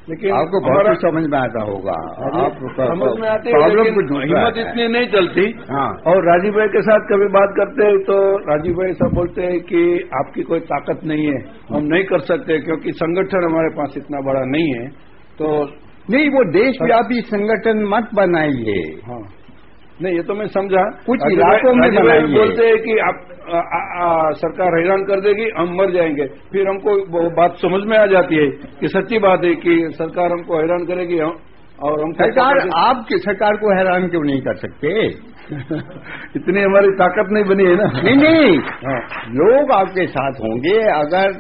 लेकिन आपको बहुत कुछ समझ में आता होगा। आपको समझ में आती है, लेकिन हिम्मत इतनी नहीं चलती। हाँ। और राजीव भाई के साथ कभी बात करते हैं तो राजीव भाई सब बोलते हैं कि आपकी कोई ताकत नहीं है, हम नहीं कर सकते, क्योंकि संगठन हमारे पास इतना बड़ा नहीं है। तो नहीं, वो देशव्यापी संगठन मत बनाइए। हाँ। नहीं, ये तो मैं समझा, कुछ इलाकों में बनाइए। बोलते हैं कि आप सरकार हैरान कर देगी, हम मर जाएंगे। फिर हमको वो बात समझ में आ जाती है कि सच्ची बात है कि सरकार हमको हैरान करेगी, और हम सरकार आपकी सरकार को हैरान क्यों नहीं कर सकते? इतनी हमारी ताकत नहीं बनी है ना। नहीं। हाँ। लोग आपके साथ होंगे। अगर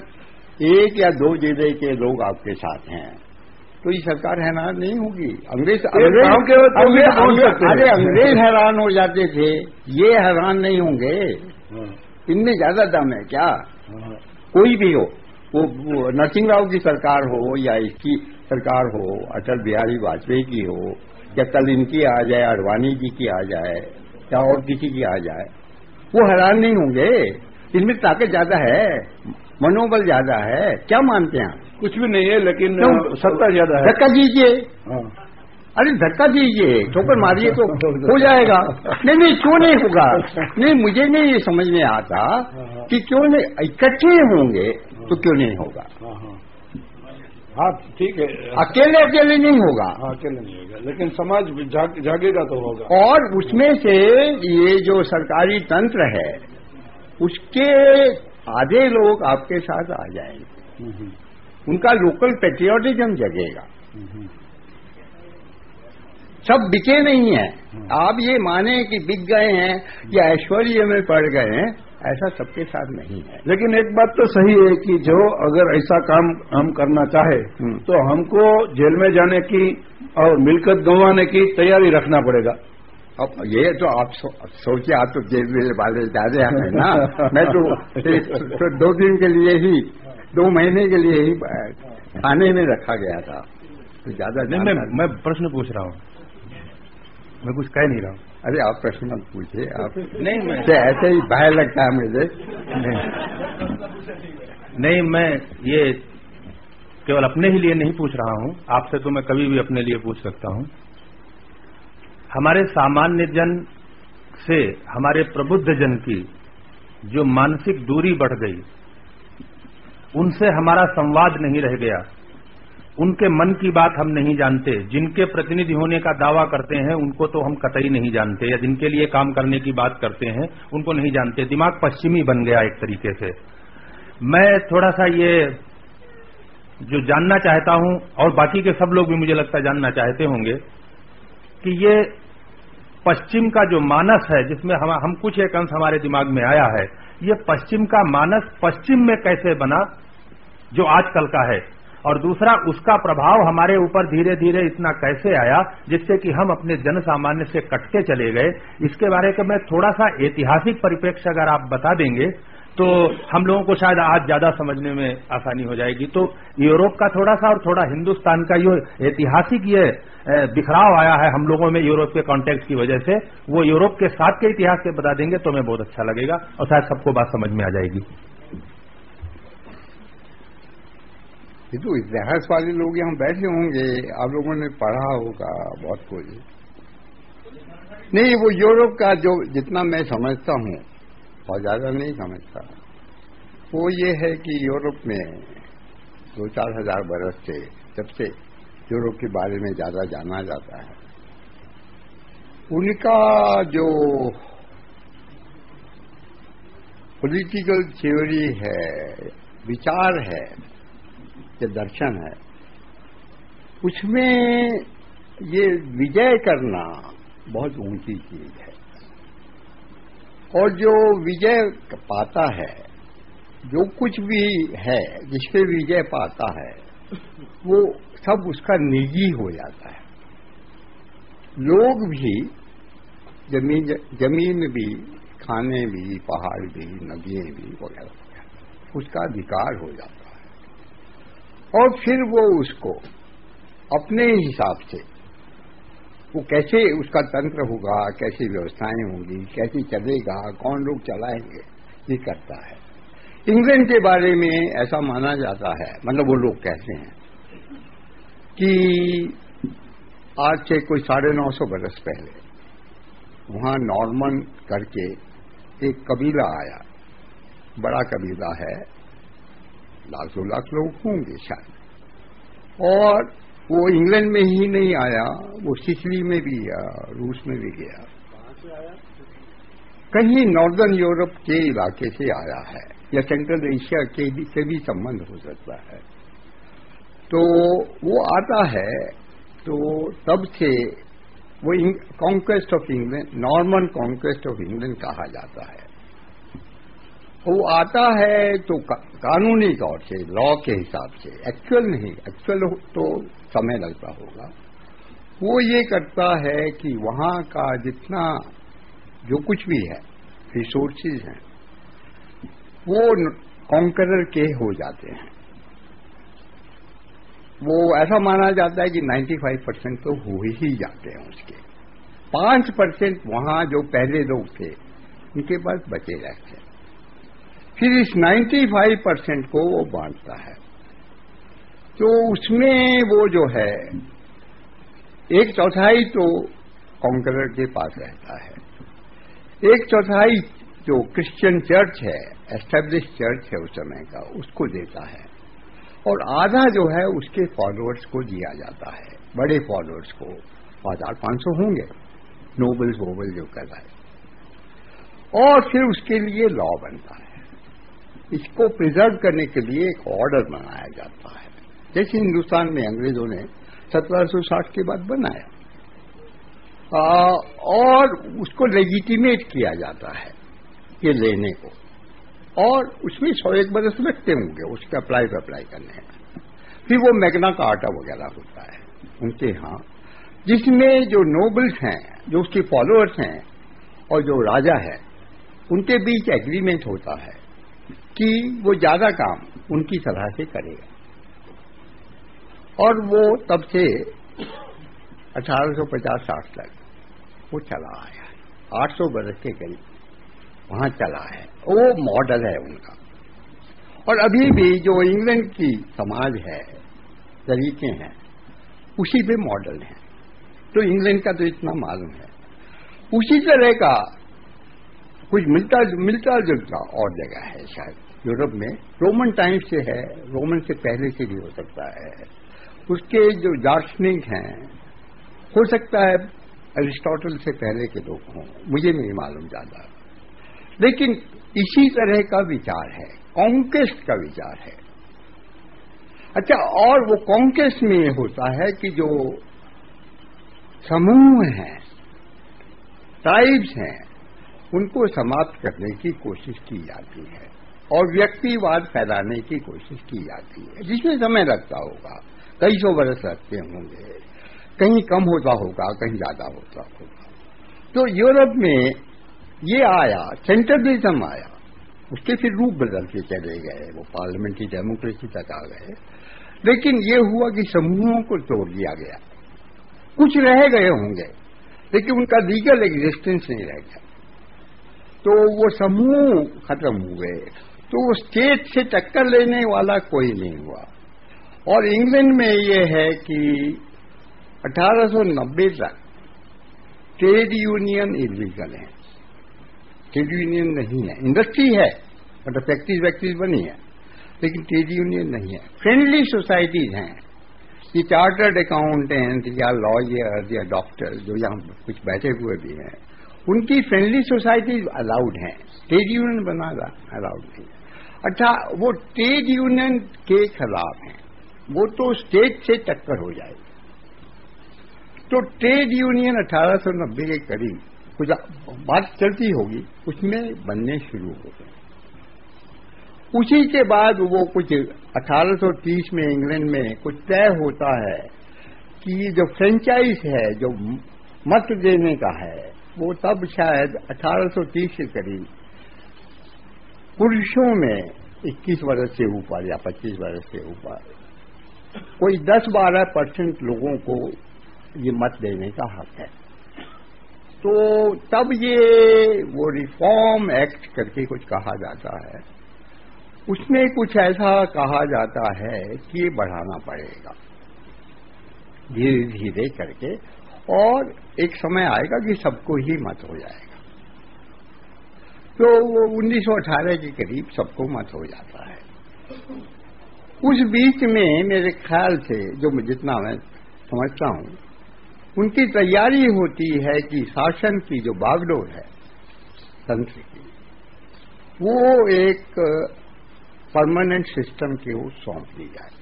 1 या 2 जिले के लोग आपके साथ हैं तो ये सरकार हैरान नहीं होगी। अरे अंग्रेज हैरान हो जाते थे, ये हैरान नहीं होंगे। इनमें ज्यादा दम है क्या? कोई भी हो, वो नरसिंह राव की सरकार हो या इसकी सरकार हो, अटल बिहारी वाजपेयी की हो, या कल इनकी आ जाए, अडवाणी जी की आ जाए, या और किसी की आ जाए, वो हैरान नहीं होंगे। इनमें ताकत ज्यादा है, मनोबल ज्यादा है। क्या मानते हैं? कुछ भी नहीं है, लेकिन सत्ता ज्यादा है। धक्का दीजिए। अरे धक्का दीजिए, ठोकर मारिए तो हो जाएगा। नहीं क्यों नहीं होगा? नहीं, मुझे नहीं ये समझ में आता कि क्यों नहीं इकट्ठे होंगे तो क्यों नहीं होगा। हाँ ठीक है, अकेले नहीं होगा। हाँ अकेले नहीं होगा, लेकिन समाज जागेगा तो होगा। और उसमें से ये जो सरकारी तंत्र है उसके आधे लोग आपके साथ आ जाएंगे, उनका लोकल पेट्रियोटिज्म जगेगा। सब बिके नहीं है। आप ये माने कि बिक गए हैं या ऐश्वर्य में पड़ गए हैं, ऐसा सबके साथ नहीं है। लेकिन एक बात तो सही है कि जो अगर ऐसा काम हम करना चाहे तो हमको जेल में जाने की और मिलकत गंवाने की तैयारी रखना पड़ेगा। अब ये तो आप सोचिए, आप तो जेल में वाले ज्यादा हैं ना। मैं तो 2 दिन के लिए ही, 2 महीने के लिए ही थाने में रखा गया था, तो ज्यादा नहीं। मैं प्रश्न पूछ रहा हूँ, मैं कुछ कह नहीं रहा हूँ। अरे आप प्रश्न मत पूछिए आप। नहीं, मैं ऐसे ही भय लगता है मुझे। नहीं, मैं ये केवल अपने ही लिए नहीं पूछ रहा हूँ, आपसे तो मैं कभी भी अपने लिए पूछ सकता हूँ। हमारे सामान्य जन से हमारे प्रबुद्ध जन की जो मानसिक दूरी बढ़ गई, उनसे हमारा संवाद नहीं रह गया, उनके मन की बात हम नहीं जानते, जिनके प्रतिनिधि होने का दावा करते हैं उनको तो हम कतई नहीं जानते, या जिनके लिए काम करने की बात करते हैं उनको नहीं जानते। दिमाग पश्चिमी बन गया एक तरीके से। मैं थोड़ा सा ये जो जानना चाहता हूं, और बाकी के सब लोग भी मुझे लगता है जानना चाहते होंगे, कि ये पश्चिम का जो मानस है जिसमें हम कुछ एक अंश हमारे दिमाग में आया है, ये पश्चिम का मानस पश्चिम में कैसे बना जो आजकल का है, और दूसरा उसका प्रभाव हमारे ऊपर धीरे धीरे इतना कैसे आया जिससे कि हम अपने जन सामान्य से कटते चले गए। इसके बारे में थोड़ा सा ऐतिहासिक परिप्रेक्ष्य अगर आप बता देंगे तो हम लोगों को शायद आज ज्यादा समझने में आसानी हो जाएगी। तो यूरोप का थोड़ा सा और थोड़ा हिंदुस्तान का जो ऐतिहासिक ये बिखराव आया है हम लोगों में यूरोप के कॉन्टेक्स्ट की वजह से, वो यूरोप के साथ के इतिहास से बता देंगे तो हमें बहुत अच्छा लगेगा और शायद सबको बात समझ में आ जाएगी। ये तो इतिहास वाले लोग यहाँ बैठे होंगे, आप लोगों ने पढ़ा होगा बहुत कुछ। नहीं, वो यूरोप का जो जितना मैं समझता हूँ और ज्यादा नहीं समझता, वो ये है कि यूरोप में 2-4 हजार बरस से जब से यूरोप के बारे में ज्यादा जाना जाता है, उनका जो पॉलिटिकल थ्योरी है, विचार है, जो दर्शन है, उसमें ये विजय करना बहुत ऊंची चीज है। और जो विजय पाता है, जो कुछ भी है जिसपे विजय पाता है, वो सब उसका निजी हो जाता है। लोग भी, जमीन भी, खाने भी, पहाड़ भी, नदियां भी वगैरह, उसका अधिकार हो जाता है। और फिर वो उसको अपने हिसाब से, वो कैसे उसका तंत्र होगा, कैसी व्यवस्थाएं होंगी, कैसे चलेगा, कौन लोग चलाएंगे, ये करता है। इंग्लैंड के बारे में ऐसा माना जाता है, मतलब वो लोग कहते हैं कि आज से कोई 950 बरस पहले वहां नॉर्मन करके एक कबीला आया, बड़ा कबीला है, 1 लाख लोग होंगे शायद। और वो इंग्लैंड में ही नहीं आया, वो सिसिली में भी गया, रूस में भी गया, कहीं नॉर्दर्न यूरोप के इलाके से आया है, या सेंट्रल एशिया के से भी संबंध हो सकता है। तो वो आता है, तो तब से वो conquest of England, Norman conquest of England कहा जाता है। वो आता है तो कानूनी तौर से, लॉ के हिसाब से, एक्चुअल नहीं, एक्चुअल तो समय लगता होगा। वो ये करता है कि वहां का जितना जो कुछ भी है, रिसोर्सेज हैं, वो कॉन्करर के हो जाते हैं। वो ऐसा माना जाता है कि 95% तो हो ही जाते हैं उसके, 5% वहां जो पहले लोग थे उनके पास बचे रहते हैं। फिर इस 95% को वो बांटता है। तो उसमें वो जो है 1/4 तो कॉन्करर के पास रहता है, 1/4 जो क्रिश्चियन चर्च है, एस्टेब्लिश चर्च है उस समय का, उसको देता है, और आधा जो है उसके फॉलोअर्स को दिया जाता है, बड़े फॉलोअर्स को 400-500 होंगे, नोबल्स वोबल जो कर रहा है। और फिर उसके लिए लॉ बनता है, इसको प्रिजर्व करने के लिए एक ऑर्डर बनाया जाता है, जैसे हिंदुस्तान में अंग्रेजों ने 1760 के बाद बनाया, और उसको लेजिटिमेट किया जाता है ये लेने को, और उसमें 101 बरस लगते होंगे उसका अप्लाई करने में। फिर वो मैग्ना कार्टा वगैरह होता है उनके यहाँ, जिसमें जो नोबल्स हैं, जो उसके फॉलोअर्स हैं और जो राजा है, उनके बीच एग्रीमेंट होता है कि वो ज्यादा काम उनकी सलाह से करेगा। और वो तब से 1850-60 तक वो चला आया है, 800 बरस के करीब वहां चला है, वो मॉडल है उनका। और अभी भी जो इंग्लैंड की समाज है, तरीके हैं, उसी पे मॉडल है। तो इंग्लैंड का तो इतना मालूम है, उसी तरह का कुछ मिलता जुलता और जगह है शायद यूरोप में, रोमन टाइम से है, रोमन से पहले से भी हो सकता है। उसके जो दार्शनिक हैं, हो सकता है अरिस्टोटल से पहले के लोग हों, मुझे नहीं मालूम ज्यादा, लेकिन इसी तरह का विचार है, कॉन्क्वेस्ट का विचार है। अच्छा, और वो कॉन्क्वेस्ट में ये होता है कि जो समूह हैं, ट्राइब्स हैं, उनको समाप्त करने की कोशिश की जाती है और व्यक्तिवाद फैलाने की कोशिश की जाती है, जिसमें समय लगता होगा, कई 100 बरस लगते होंगे, कहीं कम होता होगा, कहीं ज्यादा होता होगा। तो यूरोप में ये आया, सेंट्रलिज्म आया, उसके फिर रूप बदल के चले गए, वो पार्लियामेंट्री डेमोक्रेसी तक आ गए। लेकिन ये हुआ कि समूहों को तोड़ दिया गया, कुछ रह गए होंगे लेकिन उनका लीगल एग्जिस्टेंस नहीं रह गया, तो वो समूह खत्म हुए, तो वो स्टेट से टक्कर लेने वाला कोई नहीं हुआ। और इंग्लैंड में ये है कि 1890 तक ट्रेड यूनियन इलीगल है, ट्रेड यूनियन नहीं है, इंडस्ट्री है मतलब फैक्ट्रीज बनी है, लेकिन ट्रेड यूनियन नहीं है। फ्रेंडली सोसाइटीज हैं, ये चार्टर्ड अकाउंटेंट या लॉयर या डॉक्टर जो यहाँ कुछ बैठे हुए भी हैं, उनकी फ्रेंडली सोसाइटीज अलाउड हैं, ट्रेड यूनियन बनाना अलाउड नहीं है। अच्छा, वो ट्रेड यूनियन के खिलाफ हैं, वो तो स्टेट से टक्कर हो जाएगी। तो ट्रेड यूनियन 1890 के करीब कुछ बात चलती होगी, उसमें बनने शुरू हो गए। उसी के बाद वो कुछ 1830 में इंग्लैंड में कुछ तय होता है कि जो फ्रेंचाइज है, जो मत देने का है, वो तब शायद 1830 के करीब पुरुषों में 21 वर्ष से ऊपर या 25 वर्ष से ऊपर कोई 10-12% लोगों को ये मत देने का हक है। तो तब ये वो रिफॉर्म एक्ट करके कुछ कहा जाता है, उसमें कुछ ऐसा कहा जाता है कि ये बढ़ाना पड़ेगा धीरे धीरे करके, और एक समय आएगा कि सबको ही मत हो जाएगा। तो वो 1918 के करीब सबको मत हो जाता है। उस बीच में मेरे ख्याल से जो जितना मैं समझता हूं, उनकी तैयारी होती है कि शासन की जो बागडोर है तंत्र की, वो एक परमानेंट सिस्टम के वो सौंप दी जाए।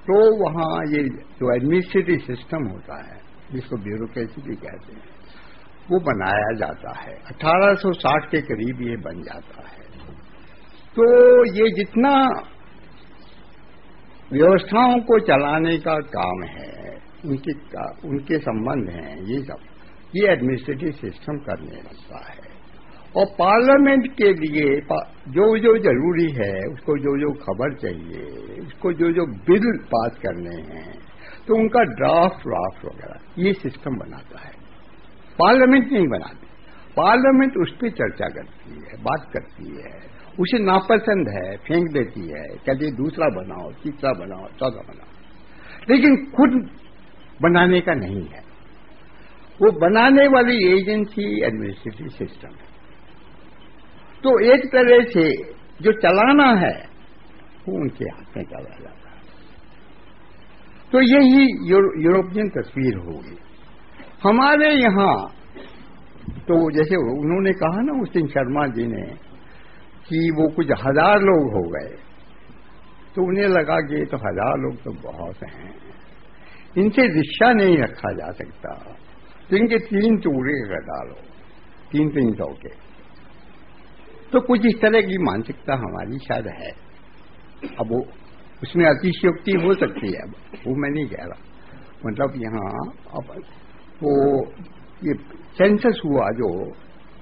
तो वहां ये जो एडमिनिस्ट्रेटिव सिस्टम होता है, जिसको ब्यूरोक्रेसी भी कहते हैं, वो बनाया जाता है। 1860 के करीब ये बन जाता है। तो ये जितना व्यवस्थाओं को चलाने का काम है, उनके संबंध हैं, ये एडमिनिस्ट्रेटिव सिस्टम करने लगता है। और पार्लियामेंट के लिए जो जो जरूरी है, उसको जो जो खबर चाहिए, उसको जो जो बिल पास करने हैं, तो उनका ड्राफ्ट वगैरह ये सिस्टम बनाता है। पार्लियामेंट नहीं बनाती, पार्लियामेंट उस पर चर्चा करती है, बात करती है, उसे नापसंद है फेंक देती है, कहती है दूसरा बनाओ, तीसरा बनाओ, चौथा बनाओ, लेकिन खुद बनाने का नहीं है। वो बनाने वाली एजेंसी एडमिनिस्ट्रेटिव सिस्टम है। तो एक तरह से जो चलाना है वो उनके हाथ में चला जाता है। तो यही यूरोपियन तस्वीर होगी। हमारे यहां तो जैसे उन्होंने कहा ना उस दिन शर्मा जी ने कि वो कुछ 1000 लोग हो गए, तो उन्हें लगा कि ये तो 1000 लोग तो बहुत हैं, इनसे रिश्ता नहीं रखा जा सकता, तो इनके 3 टुकड़े कर डालो, 300 के। तो कुछ इस तरह की मानसिकता हमारी शायद है। अब वो उसमें अतिशयोक्ति हो सकती है, वो मैं नहीं कह रहा। मतलब यहाँ अब वो ये सेंसस हुआ जो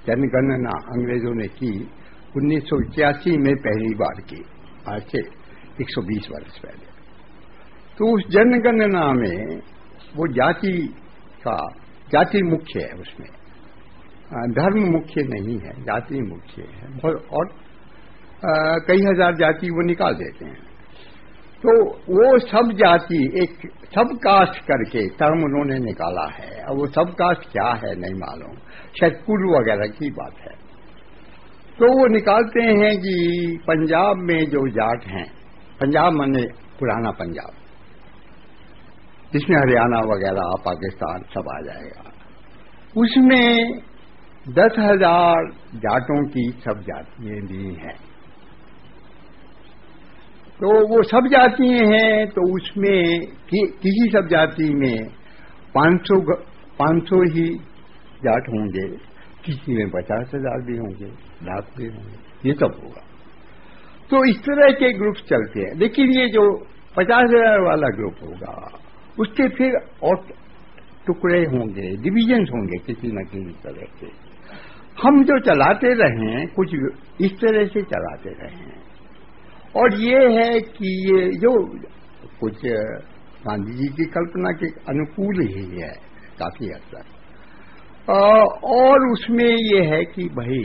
जनगणना अंग्रेजों ने की 1981 में पहली बार की, आज से 120 वर्ष पहले। तो उस जनगणना में वो जाति मुख्य है, उसमें धर्म मुख्य नहीं है, जाति मुख्य है। और कई हजार जाति वो निकाल देते हैं। तो वो सब जाति एक सब कास्ट करके टर्म उन्होंने निकाला है। अब वो सब कास्ट क्या है नहीं मालूम, शायद कुल वगैरह की बात है। तो वो निकालते हैं कि पंजाब में जो जाट हैं, पंजाब माने पुराना पंजाब, जिसमें हरियाणा वगैरह पाकिस्तान सब आ जाएगा, उसमें 10,000 जाटों की सब जातियां भी हैं। तो वो सब जातियां हैं, तो उसमें किसी सब जाति में 500 ही जाट होंगे, किसी में 50,000 भी होंगे, लाख भी होंगे, ये सब होगा। तो इस तरह के ग्रुप चलते हैं। लेकिन ये जो 50,000 वाला ग्रुप होगा, उसके फिर और टुकड़े होंगे, डिविजन्स होंगे किसी न किसी तरह से। हम जो चलाते रहे कुछ इस तरह से चलाते रहे, और ये है कि ये जो कुछ गांधी जी की कल्पना के अनुकूल ही है काफी हद तक। और उसमें ये है कि भाई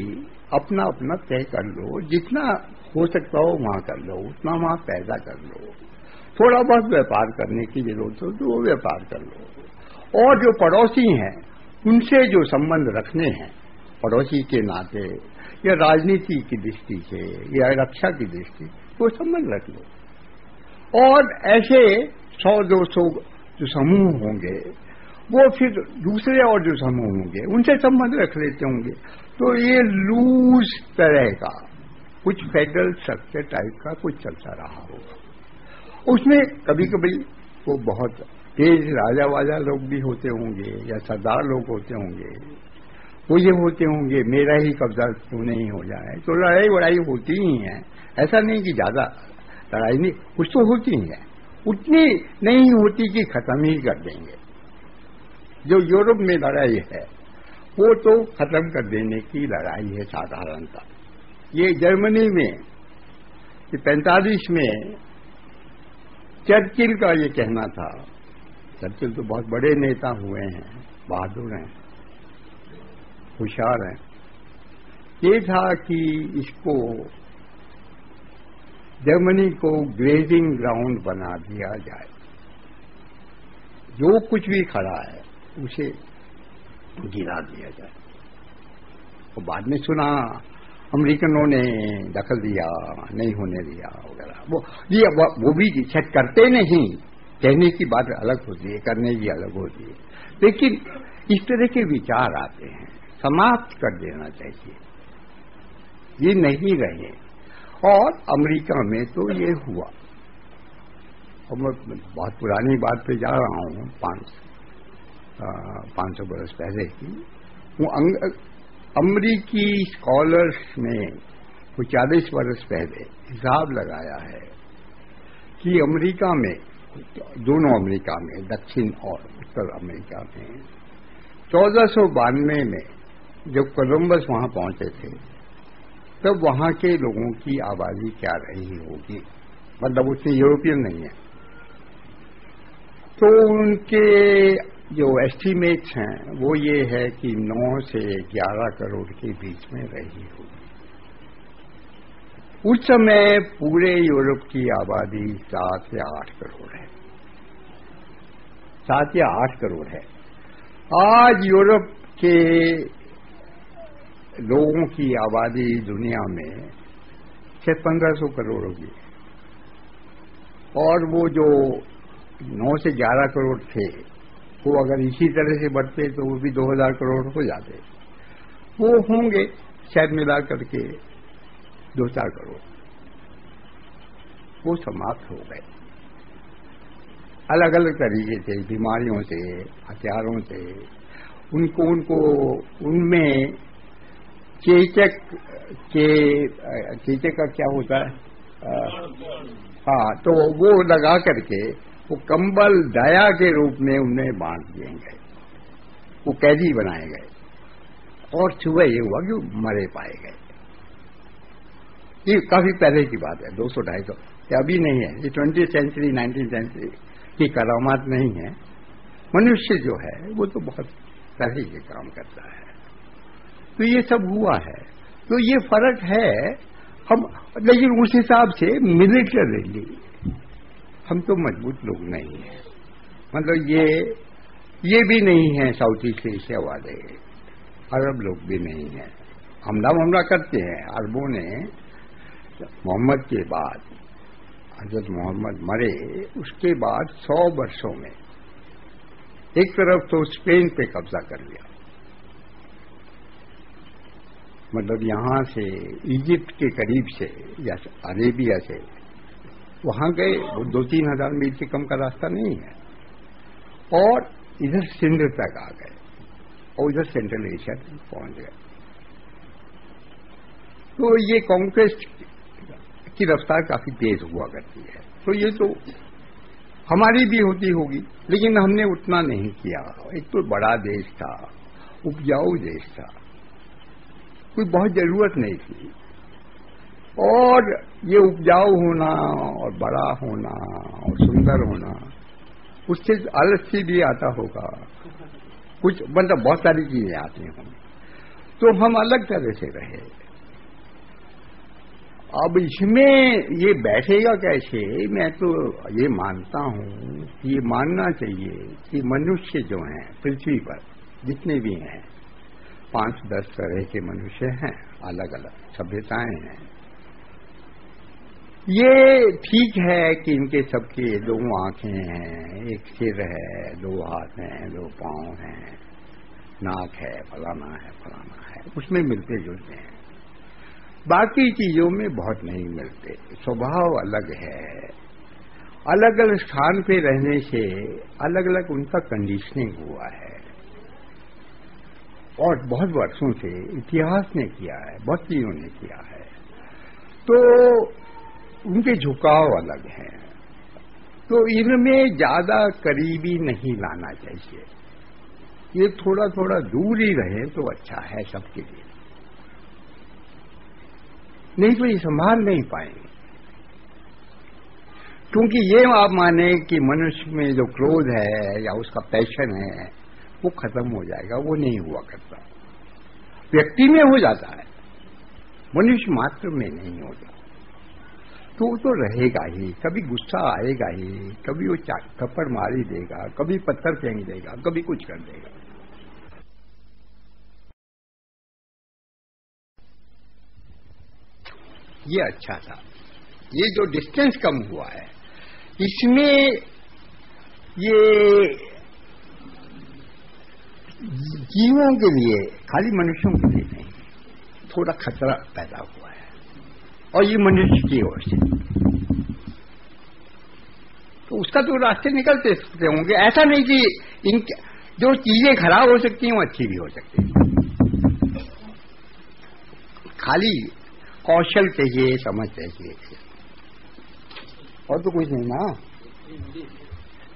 अपना अपना तय कर लो, जितना हो सकता हो वहां कर लो, उतना वहां पैदा कर लो, थोड़ा बहुत व्यापार करने की जरूरत हो तो वो व्यापार कर लो। और जो पड़ोसी हैं उनसे जो संबंध रखने हैं पड़ोसी के नाते या राजनीति की दृष्टि से या रक्षा की दृष्टि, वो संबंध रख लो। और ऐसे 100-200 जो समूह होंगे, वो फिर दूसरे और जो समूह होंगे उनसे संबंध रख लेते होंगे। तो ये लूज तरह का कुछ फेडरल स्ट्रक्चर टाइप का कुछ चलता रहा होगा। उसमें कभी कभी वो बहुत तेज राजा वाजा लोग भी होते होंगे या सरदार लोग होते होंगे, वो ये होते होंगे मेरा ही कब्जा क्यों नहीं हो जाए। तो लड़ाई वड़ाई होती ही है, ऐसा नहीं कि ज्यादा लड़ाई नहीं, कुछ तो होती ही है, उतनी नहीं होती कि खत्म ही कर देंगे। जो यूरोप में लड़ाई है वो तो खत्म कर देने की लड़ाई है साधारणता। ये जर्मनी में 45 में चर्चिल का ये कहना था, चर्चिल तो बहुत बड़े नेता हुए हैं, बहादुर हैं, होशियार हैं, ये था कि इसको जर्मनी को ग्रेजिंग ग्राउंड बना दिया जाए, जो कुछ भी खड़ा है उसे गिरा दिया जाए। और बाद में सुना अमेरिकनों ने दखल दिया, नहीं होने दिया वगैरह। वो भी शायद करते नहीं, कहने की बात अलग होती है, करने की अलग होती है। लेकिन इस तरह के विचार आते हैं, समाप्त कर देना चाहिए, ये नहीं रहे। और अमेरिका में तो ये हुआ। और मैं बहुत पुरानी बात पे जा रहा हूँ, 500 बरस पहले की। वो अमरीकी स्कॉलर्स में वो 40 वर्ष पहले हिसाब लगाया है कि अमेरिका में, दोनों अमेरिका में, दक्षिण और उत्तर अमेरिका में 1492 में जब कोलंबस वहां पहुंचे थे, तब वहां के लोगों की आबादी क्या रही होगी, मतलब उससे यूरोपियन नहीं है। तो उनके जो एस्टीमेट्स हैं वो ये है कि 9 से 11 करोड़ के बीच में रही होगी। उस समय पूरे यूरोप की आबादी 7 से 8 करोड़ है। 7 या 8 करोड़ है। आज यूरोप के लोगों की आबादी दुनिया में 1500 करोड़ होगी, और वो जो 9 से 11 करोड़ थे वो अगर इसी तरह से बढ़ते तो वो भी 2000 करोड़ हो जाते। वो होंगे शायद मिला करके 2-4 करोड़, वो समाप्त हो गए अलग अलग तरीके से, बीमारियों से, हथियारों से। उनको उनमें चेचक का क्या होता है, हाँ, तो वो लगा करके वो कंबल दया के रूप में उन्हें बांट दिए गए, वो कैदी बनाए गए, और सुबह ये हुआ कि मरे पाए गए। ये काफी पहले की बात है, 200-250, ये अभी नहीं है, ये 20th सेंचुरी 19th सेंचुरी की करामात नहीं है। मनुष्य जो है वो तो बहुत तरह के काम करता है, तो ये सब हुआ है। तो ये फर्क है हम, लेकिन उस हिसाब से मिलिटरी हम तो मजबूत लोग नहीं हैं। मतलब ये भी नहीं है साउथ ईस्ट एशिया वाले, अरब लोग भी नहीं हैं। हमला करते हैं अरबों ने। मोहम्मद के बाद, हजरत मोहम्मद मरे उसके बाद 100 वर्षों में एक तरफ तो स्पेन पे कब्जा कर लिया, मतलब यहां से इजिप्ट के करीब से या अरेबिया से वहां गए, वो 2-3 हजार मील से कम का रास्ता नहीं है, और इधर सिंध तक आ गए और इधर सेंट्रल एशिया तक पहुंच गए। तो ये कॉन्क्वेस्ट की रफ्तार काफी तेज हुआ करती है। तो ये तो हमारी भी होती होगी, लेकिन हमने उतना नहीं किया। एक तो बड़ा देश था, उपजाऊ देश था, कोई बहुत जरूरत नहीं थी, और ये उपजाऊ होना और बड़ा होना और सुंदर होना, उससे आलस्य भी आता होगा कुछ, मतलब बहुत सारी चीजें आती होंगी। तो हम अलग तरह से रहे। अब इसमें ये बैठेगा कैसे? मैं तो ये मानता हूं, ये मानना चाहिए कि मनुष्य जो हैं पृथ्वी पर जितने भी हैं, 5-10 तरह के मनुष्य हैं, अलग अलग सभ्यताएं हैं। ये ठीक है कि इनके सबके 2 आंखें हैं, एक सिर है, 2 हाथ हैं, 2 पांव हैं, नाक है, फलाना है, उसमें मिलते जुलते हैं। बाकी चीजों में बहुत नहीं मिलते, स्वभाव अलग है। अलग अलग स्थान पे रहने से अलग अलग उनका कंडीशनिंग हुआ है, और बहुत वर्षों से इतिहास ने किया है, बहुत चीजों ने किया है, तो उनके झुकाव अलग हैं। तो इनमें ज्यादा करीबी नहीं लाना चाहिए, ये थोड़ा थोड़ा दूर ही रहे तो अच्छा है सबके लिए, नहीं तो ये संभाल नहीं पाएंगे। क्योंकि ये आप माने कि मनुष्य में जो क्रोध है या उसका पैशन है वो खत्म हो जाएगा, वो नहीं हुआ करता। व्यक्ति में हो जाता है, मनुष्य मात्र में नहीं होता। तो वो तो रहेगा ही, कभी गुस्सा आएगा ही, कभी वो थप्पड़ मार ही देगा, कभी पत्थर फेंक देगा, कभी कुछ कर देगा। ये अच्छा था। ये जो डिस्टेंस कम हुआ है, इसमें ये जीवों के लिए, खाली मनुष्यों के लिए नहीं, थोड़ा खतरा पैदा हुआ है, और ये मनुष्य की ओर से। तो उसका तो रास्ते निकलते होंगे। ऐसा नहीं कि इन जो चीजें खराब हो सकती हैं वो अच्छी भी हो सकती हैं। खाली कौशल चाहिए, समझ चाहिए, और तो कुछ नहीं ना।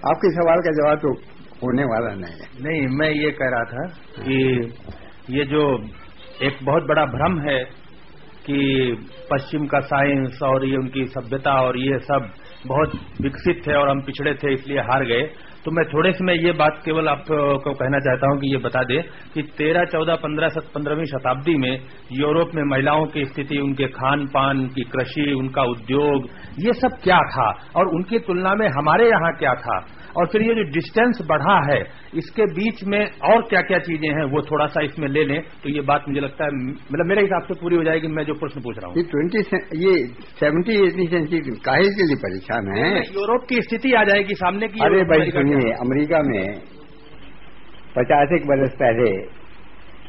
आपके सवाल का जवाब तो होने वाला नहीं है। नहीं, मैं ये कह रहा था कि ये जो एक बहुत बड़ा भ्रम है कि पश्चिम का साइंस और ये उनकी सभ्यता और ये सब बहुत विकसित थे और हम पिछड़े थे इसलिए हार गए, तो मैं थोड़े से मैं ये बात केवल आपको कहना चाहता हूं कि ये बता दें कि 13, 14, 15वीं शताब्दी में यूरोप में महिलाओं की स्थिति, उनके खान पान, की कृषि, उनका उद्योग, ये सब क्या था और उनकी तुलना में हमारे यहाँ क्या था, और फिर ये जो डिस्टेंस बढ़ा है इसके बीच में और क्या क्या चीजें हैं वो थोड़ा सा इसमें ले लें तो ये बात मुझे लगता है मतलब मेरे हिसाब से पूरी हो जाएगी। मैं जो प्रश्न पूछ रहा हूँ ये 70-80 सेंचुरी काहे के लिए परेशान है? यूरोप की स्थिति आ जाएगी सामने की। अरे भाई सुनिए, अमेरिका में 50 बरस पहले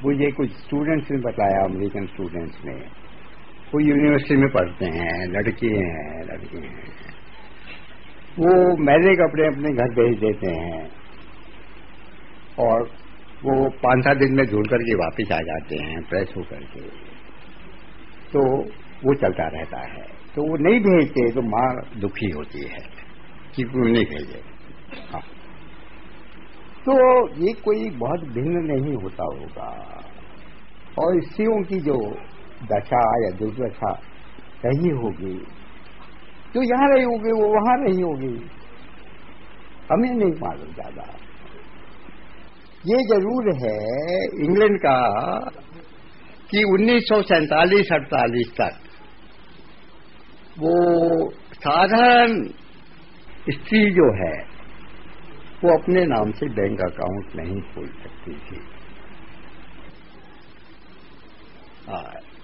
मुझे कुछ स्टूडेंट्स ने बताया, अमेरिकन स्टूडेंट्स ने, वो यूनिवर्सिटी में पढ़ते हैं, लड़के हैं, वो मैले कपड़े अपने घर भेज देते हैं और वो 5-7 दिन में धुल करके वापस आ जाते हैं प्रेस होकर के, तो वो चलता रहता है। तो वो नहीं भेजते तो माँ दुखी होती है कि क्यों नहीं भेजे। हाँ, तो ये कोई बहुत भिन्न नहीं होता होगा और स्त्रियों की जो दशा या दुर्दशा रही होगी, जो यहाँ रही होगी वो वहां रही होगी, हमें नहीं मालूम ज्यादा। ये जरूर है इंग्लैंड का कि 1947-48 तक वो साधारण स्त्री जो है वो अपने नाम से बैंक अकाउंट नहीं खोल सकती थी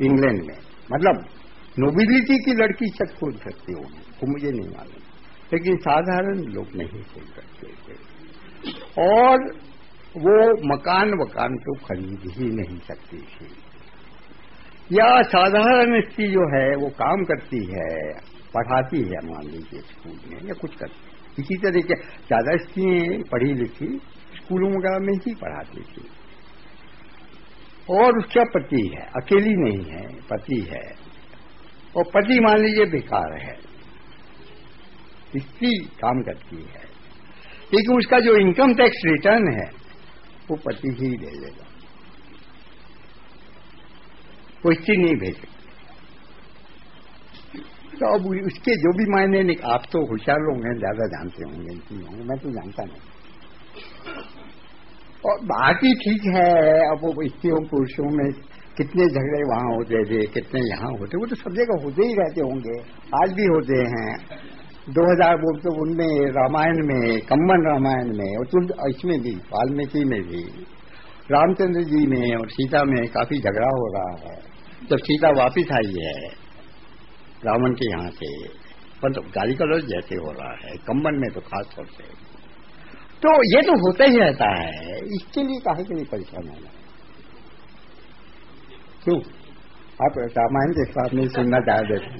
इंग्लैंड में। मतलब नोबिलिटी की लड़की तक खोल सकती होगी, वो मुझे नहीं मालूम, लेकिन साधारण लोग नहीं खोल सकते थे। और वो मकान तो खरीद ही नहीं सकती थी। या साधारण स्त्री जो है वो काम करती है, पढ़ाती है, मान लीजिए स्कूल में या कुछ करती है। इसी तरह के ज्यादा स्त्रियां पढ़ी लिखी स्कूलों वगैरह में ही पढ़ाती थी। और उसका पति है, अकेली नहीं है, पति है, और पति मान लीजिए बेकार है, स्त्री काम करती है, लेकिन उसका जो इनकम टैक्स रिटर्न है वो पति ही दे देगा, वो स्त्री नहीं भेज सकती। तो अब उसके जो भी मायने, आप तो होशियार लोग हैं, ज्यादा जानते होंगे इन चीजों, मैं तो जानता नहीं। और बाकी ठीक है, अब वो स्त्रियों पुरुषों में कितने झगड़े वहां होते थे, कितने यहाँ होते, वो तो सब जगह होते ही रहते होंगे, आज भी होते हैं। 2000 बोल तो उनमें रामायण में, कम्बन रामायण में, और इसमें भी वाल्मीकि में भी, रामचंद्र जी में और सीता में काफी झगड़ा हो रहा है। जब सीता वापिस आई है रावण के यहाँ से, मतलब गाली गलौज जैसे हो रहा है, कम्बन में तो खास तौर से। तो ये तो होता ही रहता है, इसके लिए काहे के लिए परेशान होना? क्यों आप रामायण के साथ नहीं सुनना चाहते थे?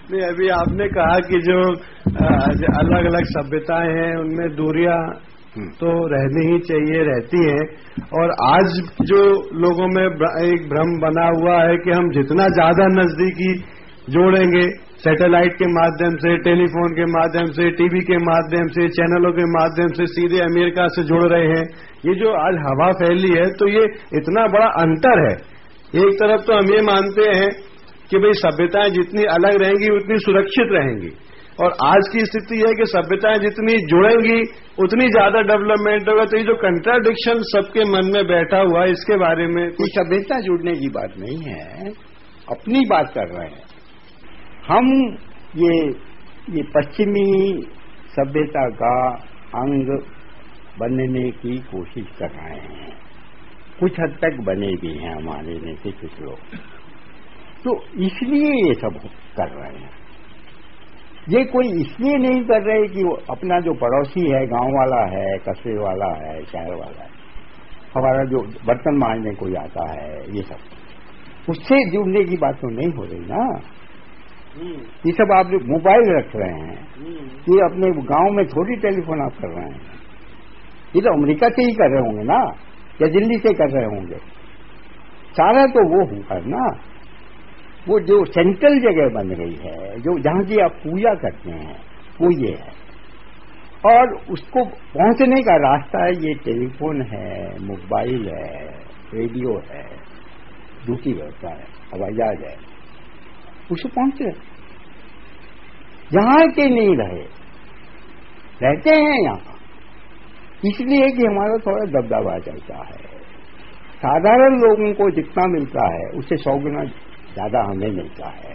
नहीं, अभी आपने कहा कि जो अलग अलग सभ्यताएं हैं उनमें दूरियां तो रहनी ही चाहिए, रहती हैं। और आज जो लोगों में एक भ्रम बना हुआ है कि हम जितना ज्यादा नजदीकी जोड़ेंगे, सैटेलाइट के माध्यम से, टेलीफोन के माध्यम से, टीवी के माध्यम से, चैनलों के माध्यम से सीधे अमेरिका से जुड़ रहे हैं, ये जो आज हवा फैली है, तो ये इतना बड़ा अंतर है। एक तरफ तो हम ये मानते हैं कि भाई सभ्यताएं जितनी अलग रहेंगी उतनी सुरक्षित रहेंगी, और आज की स्थिति है कि सभ्यताएं जितनी जुड़ेंगी उतनी ज्यादा डेवलपमेंट होगा। तो ये जो कंट्राडिक्शन सबके मन में बैठा हुआ है, इसके बारे में कोई सभ्यता जुड़ने की बात नहीं है, अपनी बात कर रहे हैं हम। ये पश्चिमी सभ्यता का अंग बनने की कोशिश कर रहे हैं, कुछ हद तक बने भी हैं हमारे में से कुछ लोग, तो इसलिए ये सब कर रहे हैं। ये कोई इसलिए नहीं कर रहे कि वो अपना जो पड़ोसी है, गांव वाला है, कस्बे वाला है, शहर वाला है, हमारा जो बर्तन मांजने कोई आता है, ये सब उससे जुड़ने की बात तो नहीं हो रही ना। ये सब आप जो मोबाइल रख रहे हैं, ये अपने गांव में थोड़ी टेलीफोन आप कर रहे हैं, ये तो अमेरिका से ही कर रहे होंगे ना, या दिल्ली से कर रहे होंगे। सारा तो वो होगा ना, वो जो सेंट्रल जगह बन गई है, जो जहां की आप पूजा करते हैं, वो ये है। और उसको पहुंचने का रास्ता ये टेलीफोन है, मोबाइल है, रेडियो है, दूसरी व्यवस्था है, हवाई जहाज है, उसको पहुंचे। यहां के नहीं रहते हैं यहाँ, इसलिए कि हमारा थोड़ा दबदबा चलता है। साधारण लोगों को जितना मिलता है उससे 100 गुना ज्यादा हमें मिलता है।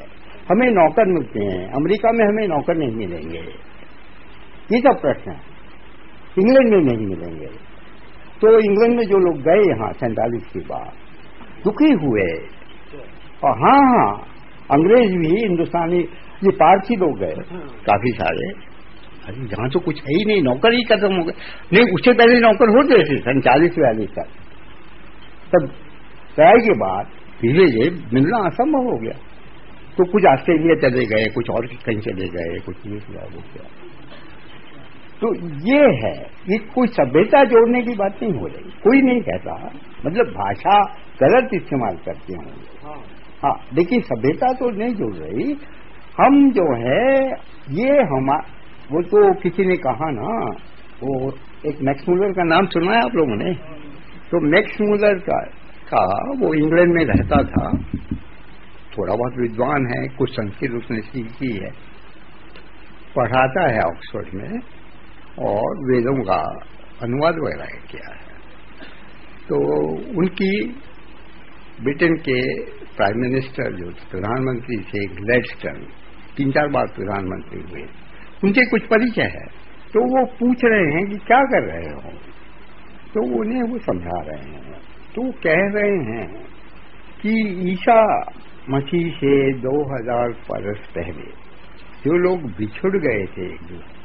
हमें नौकर मिलते हैं, अमेरिका में हमें नौकर नहीं मिलेंगे, ये सब प्रश्न है। इंग्लैंड में नहीं मिलेंगे। तो इंग्लैंड में जो लोग गए यहाँ 47 के बाद दुखी हुए। और हाँ, अंग्रेज भी हिंदुस्तानी, ये पारसी लोग गए काफी सारे। अरे यहाँ तो कुछ है ही नहीं, नौकर ही खत्म हो गए। नहीं, उससे पहले नौकर होते थे 47-42 तक। तब तय के बाद धीरे धीरे मिलना असंभव हो गया। तो कुछ ऑस्ट्रेलिया चले गए, कुछ और कहीं चले गए, कुछ ये किया वो किया। तो ये है, ये कोई सभ्यता जोड़ने की बात नहीं हो रही, कोई नहीं कहता। मतलब भाषा गलत इस्तेमाल करते होंगे, हाँ, लेकिन सभ्यता तो नहीं जोड़ रही। हम जो है ये वो तो किसी ने कहा ना, वो एक मैक्स मूलर का नाम सुना है आप लोगों ने? तो मैक्स मूलर का वो इंग्लैंड में रहता था, थोड़ा बहुत विद्वान है, कुछ संस्कृत उसने सीखी है, पढ़ाता है ऑक्सफोर्ड में और वेदों का अनुवाद वगैरह किया है। तो उनकी ब्रिटेन के प्राइम मिनिस्टर जो प्रधानमंत्री थे ग्लैडस्टोन, 3-4 बार प्रधानमंत्री हुए, उनके कुछ परिचय है। तो वो पूछ रहे हैं कि क्या कर रहे हो, तो उन्हें वो समझा रहे हैं। तो वो कह रहे हैं कि ईसा मसीह से 2000 बरस पहले जो लोग बिछुड़ गए थे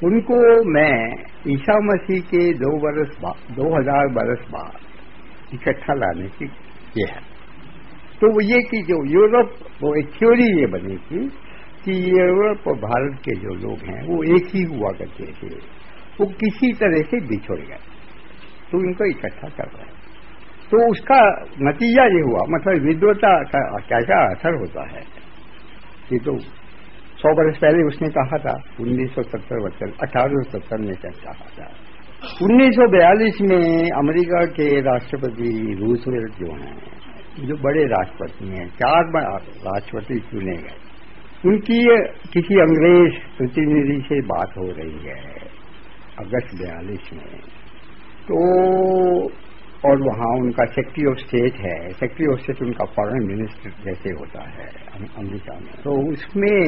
उनको मैं ईसा मसीह के 2000 बरस बाद इकट्ठा लाने की ये है। तो वो ये कि जो यूरोप, वो एक थ्योरी ये बनी थी कि यूरोप और भारत के जो लोग हैं वो एक ही हुआ करते थे, वो किसी तरह से बिछुड़ गए, तो इनको इकट्ठा कर रहे हैं। तो उसका नतीजा ये हुआ, मतलब विद्वता का क्या क्या असर होता है। ये तो 100 बरस पहले उसने कहा था, 1870 में क्या कहा था। 1942 में अमेरिका के राष्ट्रपति रूजवेल्ट जो हैं, जो बड़े राष्ट्रपति हैं, 4 राष्ट्रपति चुने गए, उनकी किसी अंग्रेज प्रतिनिधि से बात हो रही है अगस्त 42 में। तो और वहाँ उनका सेक्रेटरी ऑफ स्टेट है, सेक्रेटरी ऑफ स्टेट उनका फॉरेन मिनिस्टर जैसे होता है अमेरिका में। तो उसमें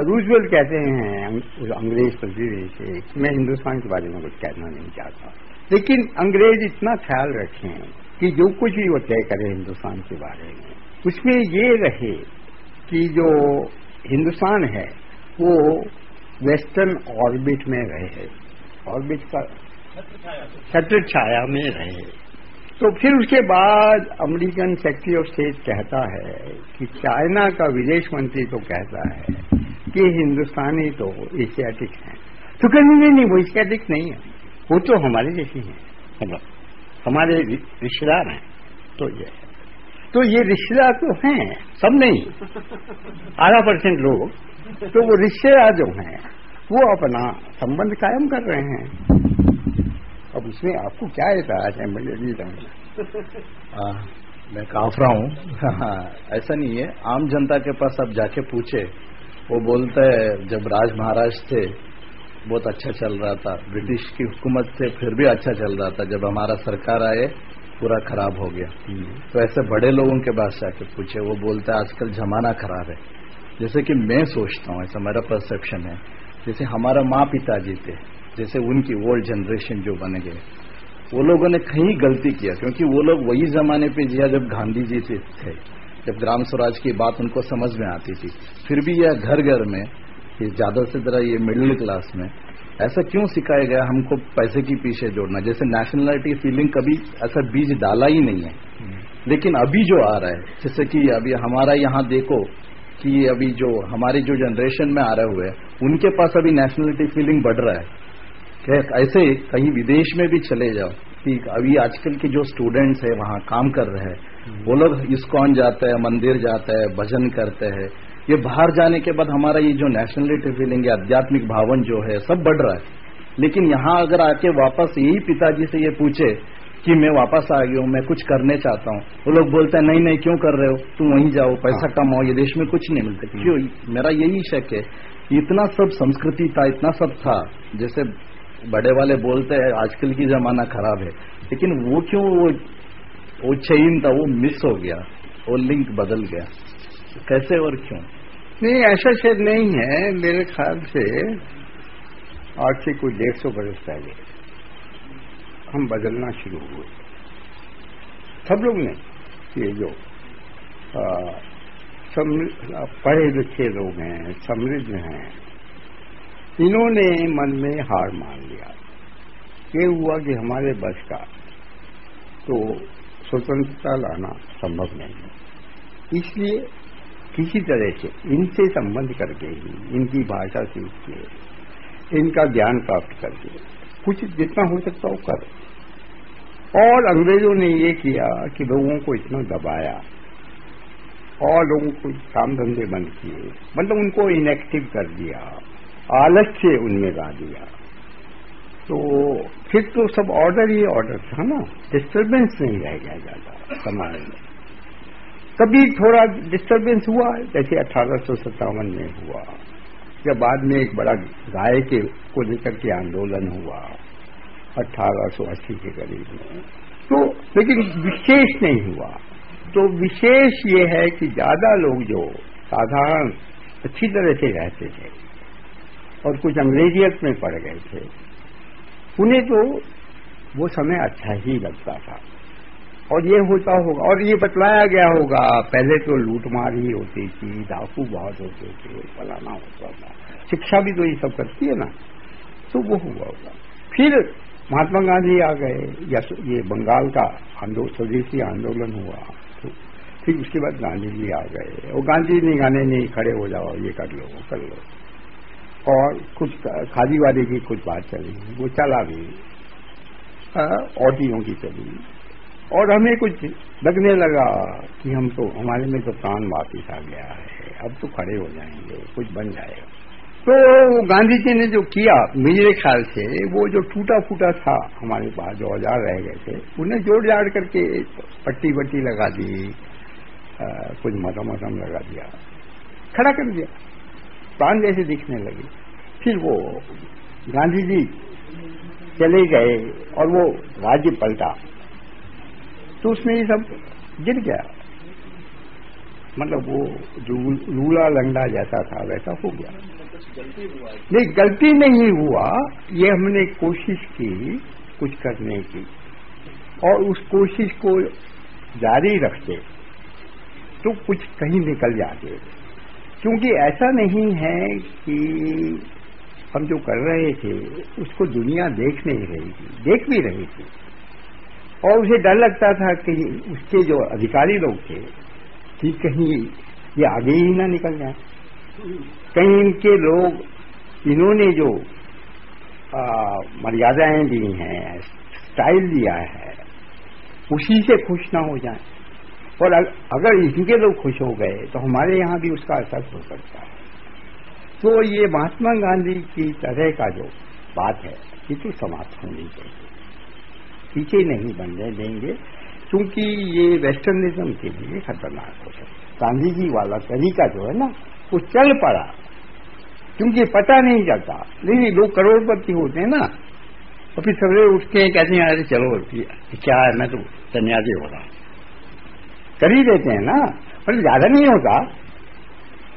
रूजवेल्ट कहते हैं उस अंग्रेज प्रतिनिधि से, मैं हिंदुस्तान के बारे में कुछ कहना नहीं चाहता, लेकिन अंग्रेज इतना ख्याल रखें कि जो कुछ भी वो तय करे हिंदुस्तान के बारे में, उसमें ये रहे कि जो हिंदुस्तान है वो वेस्टर्न ऑर्बिट में रहे, ऑर्बिट का छत्र छाया में रहे। तो फिर उसके बाद अमेरिकन सेक्रेटरी ऑफ स्टेट कहता है कि चाइना का विदेश मंत्री तो कहता है कि हिंदुस्तानी तो एशियाटिक हैं। तो कहते नहीं, वो एशियाटिक नहीं है, वो तो हमारे जैसे हैं, मतलब हमारे रिश्तेदार हैं। तो ये रिश्तेदार तो हैं, सब नहीं, 12% लोग, तो वो रिश्तेदार जो हैं वो अपना संबंध कायम कर रहे हैं। अब उसमें आपको क्या एतराज है? मुझे नहीं समझ। मैं काफ रहा हूँ। ऐसा नहीं है, आम जनता के पास अब जाके पूछे, वो बोलते हैं जब राज महाराज थे बहुत अच्छा चल रहा था, ब्रिटिश की हुकूमत से फिर भी अच्छा चल रहा था, जब हमारा सरकार आए पूरा खराब हो गया। तो ऐसे बड़े लोगों के पास जाके पूछे, वो बोलते हैं आजकल जमाना खराब है। जैसे कि मैं सोचता हूँ, ऐसा मेरा परसेप्शन है, जैसे हमारा माँ पिताजी थे, जैसे उनकी ओल्ड जनरेशन जो बन गए, वो लोगों ने कहीं गलती किया, क्योंकि वो लोग वही जमाने पे जिया जब गांधी जी थे, जब ग्राम स्वराज की बात उनको समझ में आती थी। फिर भी यह घर घर में ज्यादा से ज्यादा ये मिडिल क्लास में ऐसा क्यों सिखाया गया हमको पैसे की पीछे जोड़ना, जैसे नेशनलिटी फीलिंग कभी ऐसा बीज डाला ही नहीं है। लेकिन अभी जो आ रहा है, जैसे कि अभी हमारा यहाँ देखो कि अभी जो हमारी जो जनरेशन में आ रहे हुए उनके पास अभी नेशनलिटी फीलिंग बढ़ रहा है। ऐसे कहीं विदेश में भी चले जाओ कि अभी आजकल के जो स्टूडेंट्स है वहाँ काम कर रहे हैं, वो लोग इस्कॉन जाते हैं, मंदिर जाते हैं, भजन करते हैं। ये बाहर जाने के बाद हमारा ये जो नेशनलिटी फीलिंग है, आध्यात्मिक भावन जो है, सब बढ़ रहा है। लेकिन यहाँ अगर आके वापस यही पिताजी से ये पूछे कि मैं वापस आ गया हूँ, मैं कुछ करने चाहता हूँ, वो लोग बोलते हैं नहीं नहीं क्यों कर रहे हो, तुम वहीं जाओ, पैसा कमाओ, ये देश में कुछ नहीं मिलता। क्यों? मेरा यही शक है, इतना सब संस्कृति था, इतना सब था, जैसे बड़े वाले बोलते हैं आजकल की जमाना खराब है, लेकिन वो क्यों वो चेन था वो मिस हो गया, वो लिंक बदल गया, कैसे और क्यों? नहीं, ऐसा शायद नहीं है। मेरे ख्याल से आज से कुछ 150 बरस पहले हम बदलना शुरू हुए, सब लोग ने। ये जो पढ़े लिखे लोग हैं, समृद्ध हैं, इन्होंने मन में हार मान लिया। ये हुआ कि हमारे बस का तो स्वतंत्रता लाना संभव नहीं है, इसलिए किसी तरह से इनसे संबंध करके ही, इनकी भाषा सीख के, इनका ज्ञान प्राप्त करके कुछ जितना हो सकता हो करो। और अंग्रेजों ने ये किया कि लोगों को इतना दबाया और लोगों को काम धंधे बंद किए, मतलब उनको इनएक्टिव कर दिया, आलस्य उनमें ला दिया। तो फिर तो सब ऑर्डर ही ऑर्डर था ना, डिस्टर्बेंस नहीं रह गया ज्यादा समाज में। कभी थोड़ा डिस्टर्बेंस हुआ, जैसे 1857 में हुआ, जब बाद में एक बड़ा गाय के को लेकर के आंदोलन हुआ 1880 के करीब में, तो लेकिन विशेष नहीं हुआ। तो विशेष ये है कि ज्यादा लोग जो साधारण अच्छी तरह से रहते थे और कुछ अंग्रेजियत में पड़ गए थे, उन्हें तो वो समय अच्छा ही लगता था। और ये होता होगा, और ये बतलाया गया होगा, पहले तो लूटमार ही होती थी, डाकू बहुत होते थे, फलाना होता था, शिक्षा भी तो ये सब करती है ना, तो वो हुआ होगा। फिर महात्मा गांधी आ गए, या ये बंगाल का स्वदेशी आंदोलन हुआ, तो फिर उसके बाद गांधी जी आ गए, और गांधी ने गाने नहीं, खड़े हो जाओ, ये कर लो, वो कर लो। और कुछ खादीवादी की कुछ बात चली, वो चला भी, औरतियों की चली, और हमें कुछ लगने लगा कि हम तो, हमारे में तो प्राण वापिस आ गया है, अब तो खड़े हो जाएंगे, कुछ बन जाएगा। तो गांधी जी ने जो किया, मेरे ख्याल से वो जो टूटा फूटा था हमारे पास, जो औजार रह गए थे, उन्हें जोड़ जाड़ करके पट्टी वट्टी लगा दी, कुछ मरहम लगा दिया, खड़ा कर दिया, प्राण जैसे दिखने लगे। फिर वो गांधी जी चले गए और वो राज्य पलटा, तो उसमें ये सब गिर गया, मतलब वो लूला लंगड़ा जैसा था वैसा हो गया। नहीं, गलती नहीं हुआ, ये हमने कोशिश की कुछ करने की, और उस कोशिश को जारी रखते तो कुछ कहीं निकल जाते। क्योंकि ऐसा नहीं है कि हम जो कर रहे थे उसको दुनिया देख नहीं रही थी, देख भी रही थी, और उसे डर लगता था कि उसके जो अधिकारी लोग थे कि कहीं ये आगे ही ना निकल जाए, कहीं इनके लोग, इन्होंने जो मर्यादाएं दी हैं, स्टाइल दिया है, उसी से खुश ना हो जाए, और अगर इनके लोग खुश हो गए तो हमारे यहाँ भी उसका असर हो सकता है। तो ये महात्मा गांधी की तरह का जो बात है, ये तो समाप्त होनी चाहिए, पीछे नहीं बनने देंगे, क्योंकि ये वेस्टर्निज्म के लिए खतरनाक हो सकता है। गांधी जी वाला तरीका जो है ना, वो चल पड़ा, क्योंकि पता नहीं चलता। नहीं, लोग करोड़पति होते हैं ना, और फिर सवेरे उठते हैं, कहते हैं अरे चलो क्या है, मैं तो सन्यासी हो रहा, कर ही देते हैं ना, पर ज्यादा नहीं होता,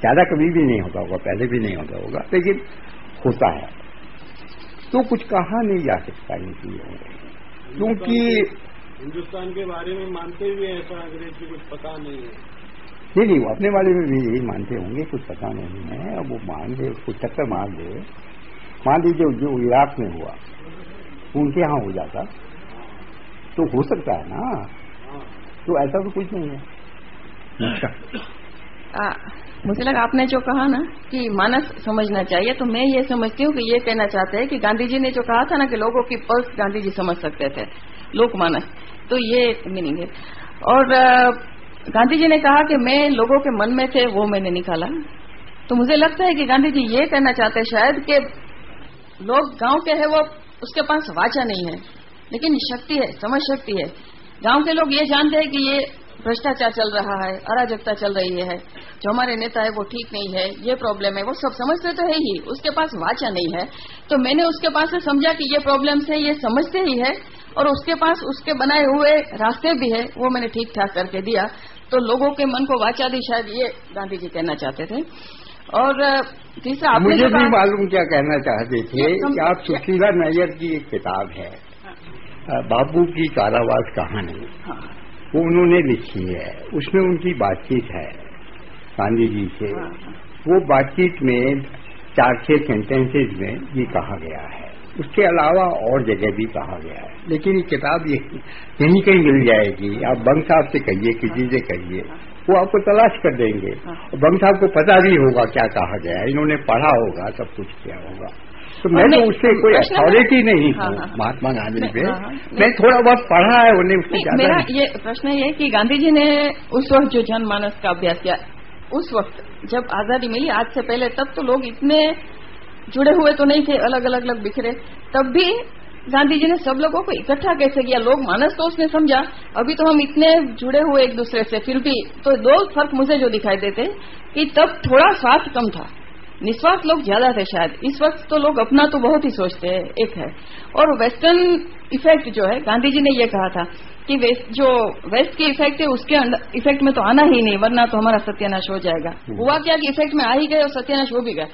ज्यादा कभी भी नहीं होता होगा, पहले भी नहीं होता होगा, लेकिन होता है। तो कुछ कहा नहीं जा सकता इनकी, क्योंकि हिंदुस्तान के बारे में मानते हुए ऐसा अंग्रेज की कुछ पता नहीं है। नहीं, वो अपने बारे में भी यही मानते होंगे, कुछ पता नहीं है, अब वो मान दे, उसको चक्कर मार दे। मान लीजिए जो इराक में हुआ उनके यहाँ हो जाता तो हो सकता है ना, तो ऐसा तो कुछ नहीं है। मुझे लगा आपने जो कहा ना कि मानस समझना चाहिए, तो मैं ये समझती हूँ कि ये कहना चाहते हैं कि गांधी जी ने जो कहा था ना कि लोगों की पल्स गांधी जी समझ सकते थे, लोकमानस, तो ये मीनिंग है। और गांधी जी ने कहा कि मैं लोगों के मन में थे, वो मैंने निकाला। तो मुझे लगता है कि गांधी जी ये कहना चाहते हैं शायद कि लोग गांव के हैं, वो उसके पास वाचा नहीं है, लेकिन शक्ति है, समझ शक्ति है। गांव के लोग ये जानते हैं कि ये भ्रष्टाचार चल रहा है, अराजकता चल रही है, जो हमारे नेता है वो ठीक नहीं है, ये प्रॉब्लम है, वो सब समझते तो है ही, उसके पास वाचा नहीं है। तो मैंने उसके पास से समझा कि ये प्रॉब्लम्स है, ये समझते ही है, और उसके पास उसके बनाए हुए रास्ते भी है, वो मैंने ठीक ठाक करके दिया। तो लोगों के मन को वाचा दी, शायद ये गांधी जी कहना चाहते थे। और तीसरा, मुझे भी मालूम क्या कहना चाहते थे कि आप सुशीला नैयर की एक किताब है, बाबू की कारावास कहानी वो उन्होंने लिखी है, उसमें उनकी बातचीत है गांधी जी से। वो बातचीत में 4-6 सेंटेंसेज में ये कहा गया है, उसके अलावा और जगह भी कहा गया है, लेकिन ये किताब यहीं कहीं मिल जाएगी। आप बंग साहब से कहिए, किसी से कहिए, वो आपको तलाश कर देंगे। और बंग साहब को पता भी होगा क्या कहा गया है, इन्होंने पढ़ा होगा, सब कुछ किया होगा। तो मैं तो उससे कोई अथॉरिटी नहीं हूँ महात्मा गांधी पे, मैं थोड़ा बहुत पढ़ा है उन्हें, उससे ज्यादा। मेरा ये प्रश्न ये कि गांधी जी ने उस वक्त जो जनमानस का अभ्यास किया, उस वक्त जब आजादी मिली, आज से पहले, तब तो लोग इतने जुड़े हुए तो नहीं थे, अलग अलग बिखरे, तब भी गांधी जी ने सब लोगों को इकट्ठा कैसे किया? लोग मानस तो उसने समझा, अभी तो हम इतने जुड़े हुए एक दूसरे से, फिर भी तो 2 फर्क मुझे जो दिखाई देते कि तब थोड़ा स्वार्थ कम था, निस्वार्थ लोग ज्यादा थे शायद। इस वक्त तो लोग अपना तो बहुत ही सोचते हैं, एक है। और वेस्टर्न इफेक्ट जो है, गांधी जी ने ये कहा था कि वेस्ट की इफेक्ट है, उसके इफेक्ट में तो आना ही नहीं, वरना तो हमारा सत्यानाश हो जाएगा। हुआ क्या कि इफेक्ट में आ ही गए और सत्यानाश हो भी गए।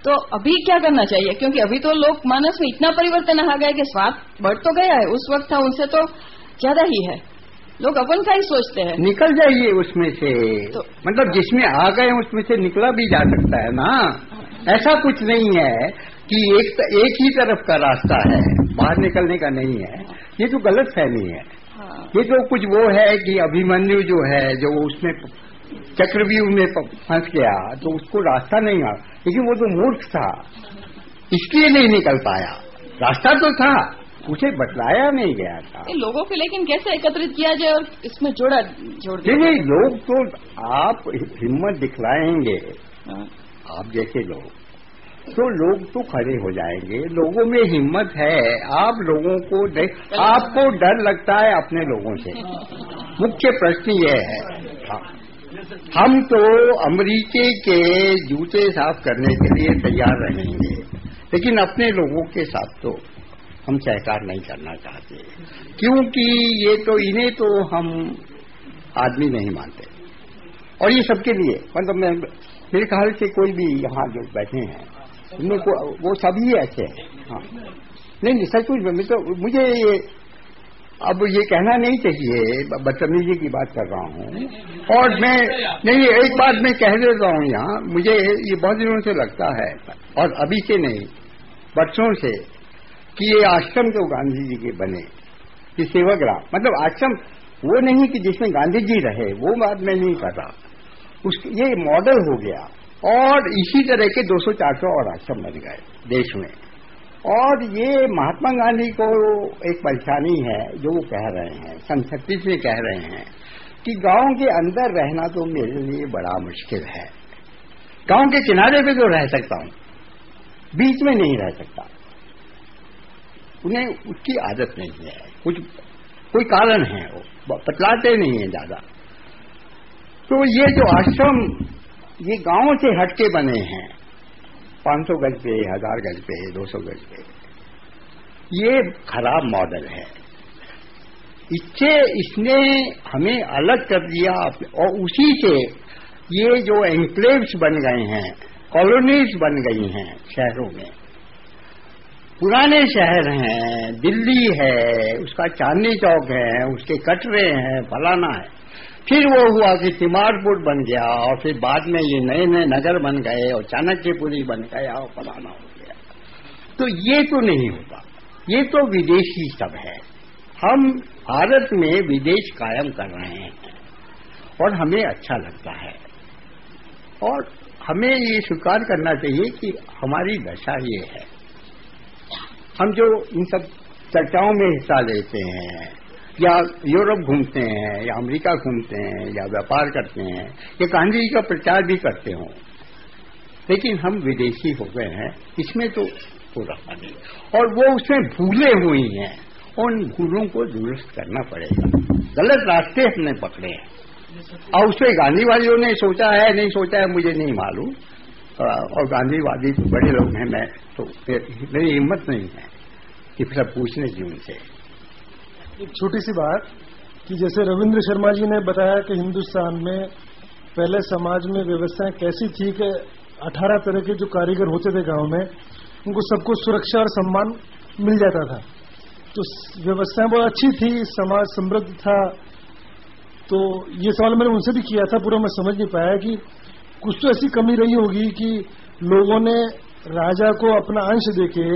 तो अभी क्या करना चाहिए? क्योंकि अभी तो लोग मानस में इतना परिवर्तन आ गया कि स्वार्थ बढ़ तो गया है, उस वक्त था उनसे तो ज्यादा ही है, लोग अपन का ही सोचते हैं। निकल जाइए उसमें से, तो मतलब जिसमें आ गए उसमें से निकला भी जा सकता है ना। ऐसा कुछ नहीं है कि एक ही तरफ का रास्ता है, बाहर निकलने का नहीं है। ये तो गलत फहमी है। ये तो कुछ वो है कि अभिमन्यु जो है, जो उसमें चक्रव्यूह में फंस गया, तो उसको रास्ता नहीं आ, लेकिन वो तो मूर्ख था, इसलिए नहीं निकल पाया। रास्ता तो था, उसे बतलाया नहीं गया था लोगों को। लेकिन कैसे एकत्रित किया जाए और इसमें जोड़ दिया? नहीं, लोग तो आप हिम्मत दिखलाएंगे, आप जैसे लोग, तो लोग तो खड़े हो जाएंगे। लोगों में हिम्मत है। आप लोगों को आपको डर लगता है अपने लोगों से। मुख्य प्रश्न ये है, हम तो अमेरिके के जूते साफ करने के लिए तैयार रहेंगे, लेकिन अपने लोगों के साथ तो हम सहकार नहीं करना चाहते, क्योंकि ये तो इन्हें तो हम आदमी नहीं मानते। और ये सबके लिए, मतलब मेरे ख्याल से कोई भी यहाँ जो बैठे हैं उनमें वो सभी ऐसे हैं। हाँ, नहीं सचमुच तो मुझे अब ये कहना नहीं चाहिए, बदतमीजी की बात कर रहा हूँ। और मैं नहीं, एक बात मैं कह देता हूँ यहाँ, मुझे ये बहुत दिनों से लगता है, और अभी से नहीं, बरसों से, कि ये आश्रम जो गांधी जी के बने, कि सेवाग्राम, मतलब आश्रम वो नहीं कि जिसमें गांधी जी रहे, वो बात मैं नहीं कर रहा। ये मॉडल हो गया, और इसी तरह के 200-400 और आश्रम बन गए देश में। और ये महात्मा गांधी को एक परेशानी है जो वो कह रहे हैं, सन 36 में कह रहे हैं कि गांव के अंदर रहना तो मेरे लिए बड़ा मुश्किल है। गांव के किनारे पे तो रह सकता हूं, बीच में नहीं रह सकता। उन्हें उसकी आदत नहीं है, कोई कारण है, वो बतलाते नहीं है ज्यादा। तो ये जो आश्रम ये गांव से हटके बने हैं, 500 गज पे, 1000 गज पे, 200 गज पे, ये खराब मॉडल है। इसने हमें अलग कर दिया, और उसी से ये जो एन्क्लेव्स बन गए हैं, कॉलोनीज बन गई हैं शहरों में। पुराने शहर हैं, दिल्ली है, उसका चांदनी चौक है, उसके कटरे हैं, फलाना है। फिर वो हुआ कि तिमारपुर बन गया, और फिर बाद में ये नए नए नगर बन गए, और चाणक्यपुरी बन गया, और फलाना हो गया। तो ये तो नहीं होता, ये तो विदेशी सब है। हम भारत में विदेश कायम कर रहे हैं, और हमें अच्छा लगता है, और हमें ये स्वीकार करना चाहिए कि हमारी दशा ये है। हम जो इन सब चर्चाओं में हिस्सा लेते हैं, या यूरोप घूमते हैं, या अमेरिका घूमते हैं, या व्यापार करते हैं, या गांधी जी का प्रचार भी करते हों, लेकिन हम विदेशी हो गए हैं, इसमें तो हो रहा नहीं। और वो उसमें भूले हुई हैं, उन भूलों को दुरुस्त करना पड़ेगा। गलत रास्ते हमने पकड़े हैं, और उसमें गांधीवादियों ने सोचा है नहीं सोचा है मुझे नहीं मालूम, और गांधीवादी तो बड़े लोग हैं, मैं तो मेरी हिम्मत नहीं है कि सब पूछने की उनसे। एक छोटी सी बात कि जैसे रविंद्र शर्मा जी ने बताया कि हिंदुस्तान में पहले समाज में व्यवस्थाएं कैसी थी कि 18 तरह के जो कारीगर होते थे गांव में, उनको सबको सुरक्षा और सम्मान मिल जाता था। तो व्यवस्थाएं बहुत अच्छी थी, समाज समृद्ध था। तो ये सवाल मैंने उनसे भी किया था, पूरा मैं समझ नहीं पाया कि कुछ तो ऐसी कमी रही होगी कि लोगों ने राजा को अपना अंश देके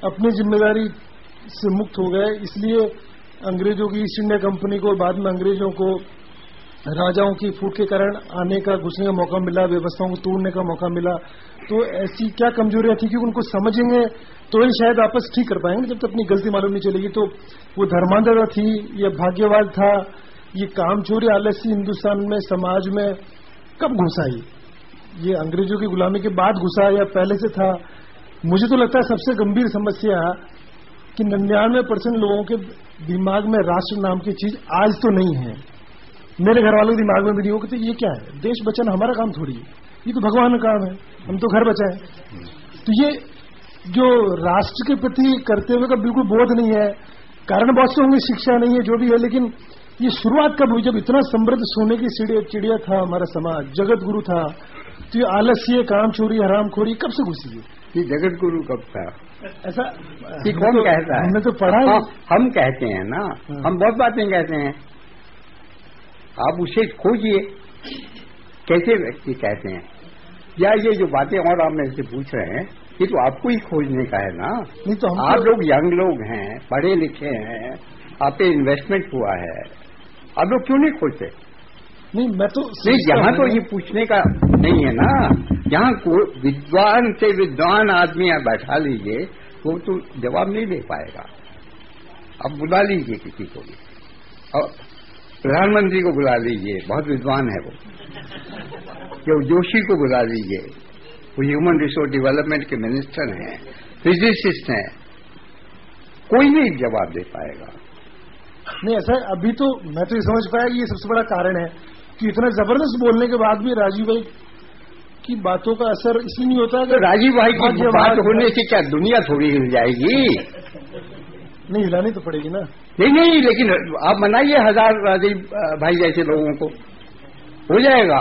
अपनी जिम्मेदारी से मुक्त हो गए, इसलिए अंग्रेजों की ईस्ट इंडिया कंपनी को, बाद में अंग्रेजों को राजाओं की फूट के कारण आने का, घुसने का मौका मिला, व्यवस्थाओं को तोड़ने का मौका मिला। तो ऐसी क्या कमजोरियां थी कि उनको समझेंगे तो ही शायद आपस ठीक कर पाएंगे, जब तक अपनी गलती मालूम नहीं चलेगी। तो वो धर्मांधता थी, ये भाग्यवाद था, ये कामचोरी आलस्य हिंदुस्तान में समाज में कब घुसा? ये अंग्रेजों की गुलामी के बाद घुसा या पहले से था? मुझे तो लगता है सबसे गंभीर समस्या कि 99% लोगों के दिमाग में राष्ट्र नाम की चीज आज तो नहीं है। मेरे घर वालों के दिमाग में भी नहीं हो कि ये क्या है, देश बचाना हमारा काम थोड़ी है, ये तो भगवान का काम है, हम तो घर बचाएं। तो ये जो राष्ट्र के प्रति करते हुए का बिल्कुल बोध नहीं है। कारण बहुत से होंगे, शिक्षा नहीं है, जो भी है, लेकिन ये शुरुआत कब हुई? जब इतना समृद्ध सोने की चिड़िया था हमारा समाज, जगत गुरु था, तो ये आलस्य, काम चोरी, हरामखोरी कब से घुसी है? ये जगत गुरु कब था? ऐसा कौन कहता है? हमने तो पढ़ा है। हम कहते हैं ना, हम बहुत बातें कहते हैं, आप उसे खोजिए कैसे व्यक्ति कहते हैं, या ये जो बातें और आप मेरे से पूछ रहे हैं, ये तो आपको ही खोजने का है ना। नहीं तो आप लोग यंग लोग हैं, पढ़े लिखे हैं, आप पे इन्वेस्टमेंट हुआ है, आप लोग क्यों नहीं खोजते? नहीं, मैं तो यहाँ तो ये पूछने का नहीं है ना। यहाँ विद्वान से विद्वान आदमी आप बैठा लीजिए, वो तो जवाब नहीं दे पाएगा। अब बुला लीजिए किसी को भी, और प्रधानमंत्री को बुला लीजिए, बहुत विद्वान है वो, या जोशी को बुला लीजिए, वो ह्यूमन रिसोर्स डेवलपमेंट के मिनिस्टर हैं, फिजिसिस्ट हैं, कोई नहीं जवाब दे पाएगा। नहीं, ऐसा अभी तो मैं तो ये समझ पाया कि ये सबसे बड़ा कारण है कि इतना जबरदस्त बोलने के बाद भी राजीव भाई की बातों का असर इसलिए नहीं होता। तो राजीव भाई की बात होने से क्या दुनिया थोड़ी हिल जाएगी? नहीं, हिलानी तो पड़ेगी ना। नहीं, लेकिन आप मनाइए 1000 राजीव भाई जैसे लोगों को, हो जाएगा।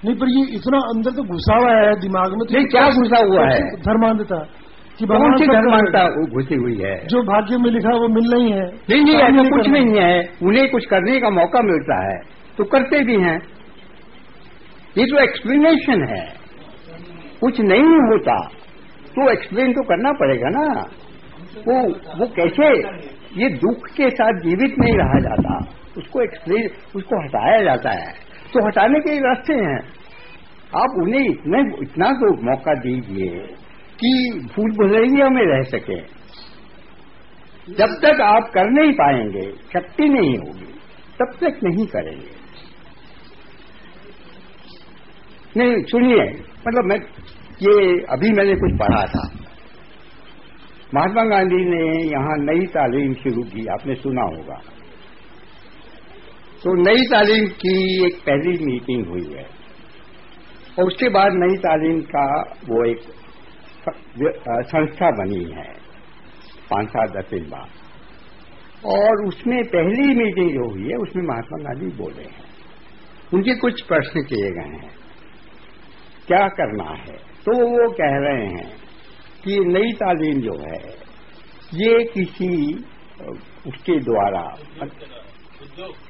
नहीं, पर ये इतना अंदर तो घुसा हुआ है दिमाग में। नहीं, क्या घुसा हुआ है? धर्मांधता कि कौन सी धर्मांधता घुसी हुई है? जो भाग्य में लिखा वो मिलना ही है। नहीं, ऐसा कुछ नहीं है। उन्हें कुछ करने का मौका मिलता है तो करते भी हैं। ये तो एक्सप्लेनेशन है, कुछ नहीं होता तो एक्सप्लेन तो करना पड़ेगा ना। वो कैसे ये दुख के साथ जीवित नहीं रहा जाता, उसको एक्सप्लेन, उसको हटाया जाता है। तो हटाने के रास्ते हैं। आप उन्हें इतना तो मौका दीजिए कि भूल भुलैया में रह सके। जब तक आप कर नहीं पाएंगे, शक्ति नहीं होगी, तब तक नहीं करेंगे। नहीं, सुनिए, मतलब ये अभी मैंने कुछ पढ़ा था, महात्मा गांधी ने यहाँ नई तालीम शुरू की, आपने सुना होगा। तो नई तालीम की एक पहली मीटिंग हुई है, और उसके बाद नई तालीम का वो एक संस्था बनी है 5-7 दिन बाद, और उसमें पहली मीटिंग जो हुई है उसमें महात्मा गांधी बोले हैं। उनके कुछ प्रश्न किए गए हैं, क्या करना है। तो वो कह रहे हैं कि नई तालीम जो है ये किसी उसके द्वारा,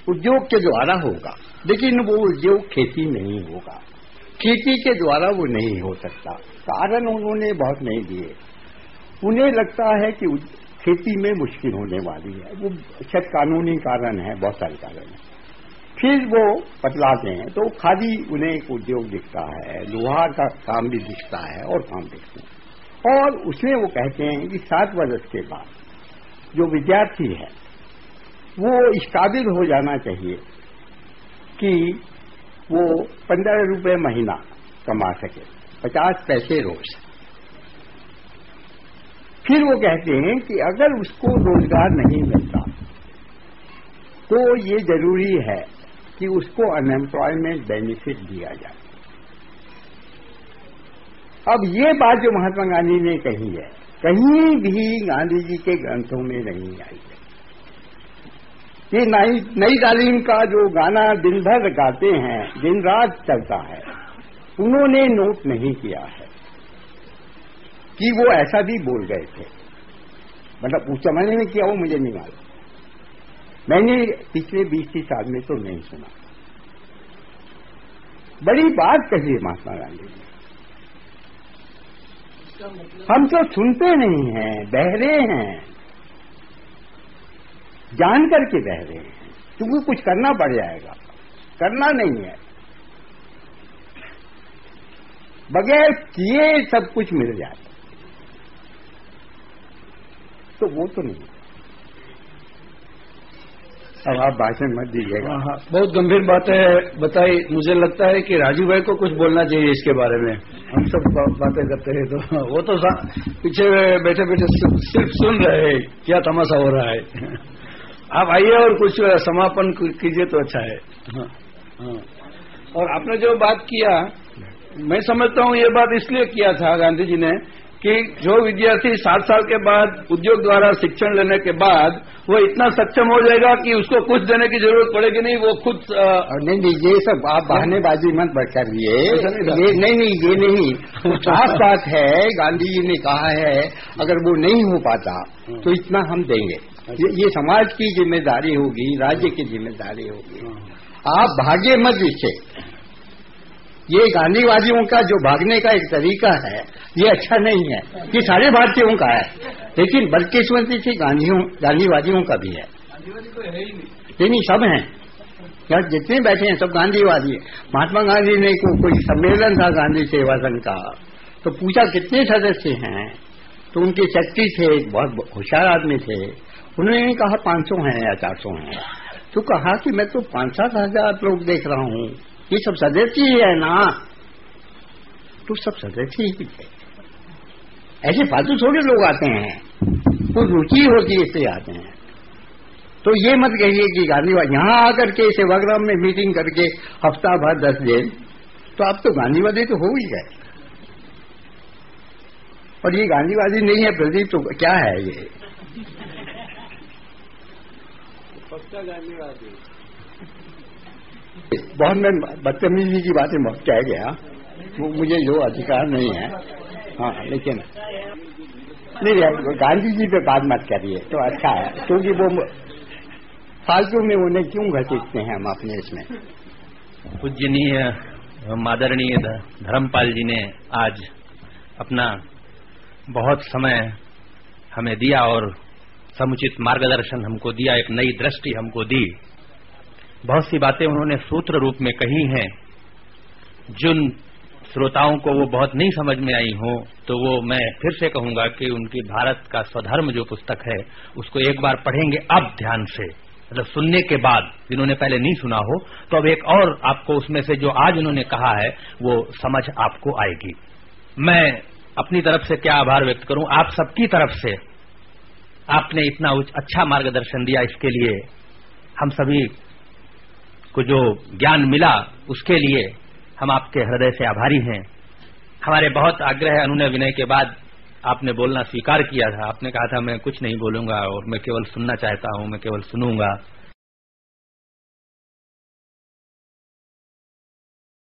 उद्योग के द्वारा होगा, लेकिन वो उद्योग खेती नहीं होगा, खेती के द्वारा वो नहीं हो सकता। कारण उन्होंने बहुत नहीं दिए। उन्हें लगता है कि खेती में मुश्किल होने वाली है, वो शायद कानूनी कारण है, बहुत सारे कारण हैं। फिर वो बतलाते हैं, तो खादी उन्हें एक उद्योग दिखता है, लोहार का काम भी दिखता है, और काम दिखते हैं। और उसमें वो कहते हैं कि 7 वर्ष के बाद जो विद्यार्थी है वो इस काबिल हो जाना चाहिए कि वो 15 रुपए महीना कमा सके, 50 पैसे रोज। फिर वो कहते हैं कि अगर उसको रोजगार नहीं मिलता तो ये जरूरी है कि उसको अनएम्प्लॉयमेंट बेनिफिट दिया जाए। अब ये बात जो महात्मा गांधी ने कही है, कहीं भी गांधी जी के ग्रंथों में नहीं आई है। ये नई तालीम का जो गाना दिन भर गाते हैं, दिन रात चलता है, उन्होंने नोट नहीं किया है कि वो ऐसा भी बोल गए थे। मतलब उस जमाने में किया वो मुझे नहीं मालूम, मैंने पिछले 20-30 साल में तो नहीं सुना। बड़ी बात कही है महात्मा गांधी ने, हम तो सुनते नहीं हैं, बहरे हैं, जान करके बहरे हैं, क्योंकि कुछ करना पड़ जाएगा, करना नहीं है, बगैर किए सब कुछ मिल जाता, तो वो तो नहीं। अब आप भाषण मत दीजिएगा। हाँ, बहुत गंभीर बात है बताई। मुझे लगता है कि राजू भाई को कुछ बोलना चाहिए इसके बारे में। हम सब बातें करते हैं तो वो तो पीछे बैठे बैठे सिर्फ सुन रहे हैं क्या तमाशा हो रहा है। आप आइए और कुछ समापन कीजिए तो अच्छा है। हाँ, हाँ। और आपने जो बात किया, मैं समझता हूँ ये बात इसलिए किया था गांधी जी ने कि जो विद्यार्थी 7 साल के बाद उद्योग द्वारा शिक्षण लेने के बाद वो इतना सक्षम हो जाएगा कि उसको कुछ देने की जरूरत पड़ेगी नहीं, वो खुद नहीं, ये सब आप बहानेबाजी मत करिए। नहीं, ये नहीं, साफ बात है, गांधी जी ने कहा है अगर वो नहीं हो पाता तो इतना हम देंगे। ये समाज की जिम्मेदारी होगी, राज्य की जिम्मेदारी होगी, आप भागे मत इससे। ये गांधीवादियों का जो भागने का एक तरीका है ये अच्छा नहीं है, ये सारे भारतीयों का है, लेकिन बदकिस्मती से गांधीवादियों का भी है। नहीं, सब हैं, यहाँ जितने बैठे हैं सब गांधीवादी है। महात्मा गांधी ने कोई सम्मेलन था गांधी सेवा संघ का, तो पूछा कितने सदस्य हैं, तो उनके सेक्रेटरी थे, बहुत होशियार आदमी थे, उन्होंने कहा 500 हैं या 400 हैं। तो कहा कि मैं तो 5-7 हजार लोग देख रहा हूँ, ये सब सदस्य ही है ना, तो सब सदस्य ही थे, ऐसे फालतू थोड़े लोग आते हैं, कोई रुचि होती है इससे आते हैं। तो ये मत कहिए कि गांधीवादी यहाँ आकर के सेवाग्राम में मीटिंग करके हफ्ता भर 10 दिन, तो आप तो गांधीवादी तो हो ही गए। और ये गांधीवादी नहीं है प्रदीप, तो क्या है ये? पक्का गांधीवादी। बहुत मैं बदतमीजी की बातें बहुत कह गया, वो मुझे जो अधिकार नहीं है। हाँ, लेकिन नहीं, गांधी जी पे बात मत करिए तो अच्छा है, क्योंकि वो फालतू में उन्हें क्यों घसीटते हैं हम अपने इसमें। पूजनीय आदरणीय धर्मपाल जी ने आज अपना बहुत समय हमें दिया और समुचित मार्गदर्शन हमको दिया, एक नई दृष्टि हमको दी। बहुत सी बातें उन्होंने सूत्र रूप में कही हैं, जिन श्रोताओं को वो बहुत नहीं समझ में आई हो, तो वो मैं फिर से कहूंगा कि उनकी भारत का स्वधर्म जो पुस्तक है उसको एक बार पढ़ेंगे अब ध्यान से, मतलब सुनने के बाद, जिन्होंने पहले नहीं सुना हो तो अब एक और आपको उसमें से जो आज उन्होंने कहा है वो समझ आपको आएगी। मैं अपनी तरफ से क्या आभार व्यक्त करूं, आप सबकी तरफ से आपने इतना अच्छा मार्गदर्शन दिया, इसके लिए हम सभी को जो ज्ञान मिला उसके लिए हम आपके हृदय से आभारी हैं। हमारे बहुत आग्रह अनुनय विनय के बाद आपने बोलना स्वीकार किया था, आपने कहा था मैं कुछ नहीं बोलूंगा और मैं केवल सुनना चाहता हूं, मैं केवल सुनूंगा।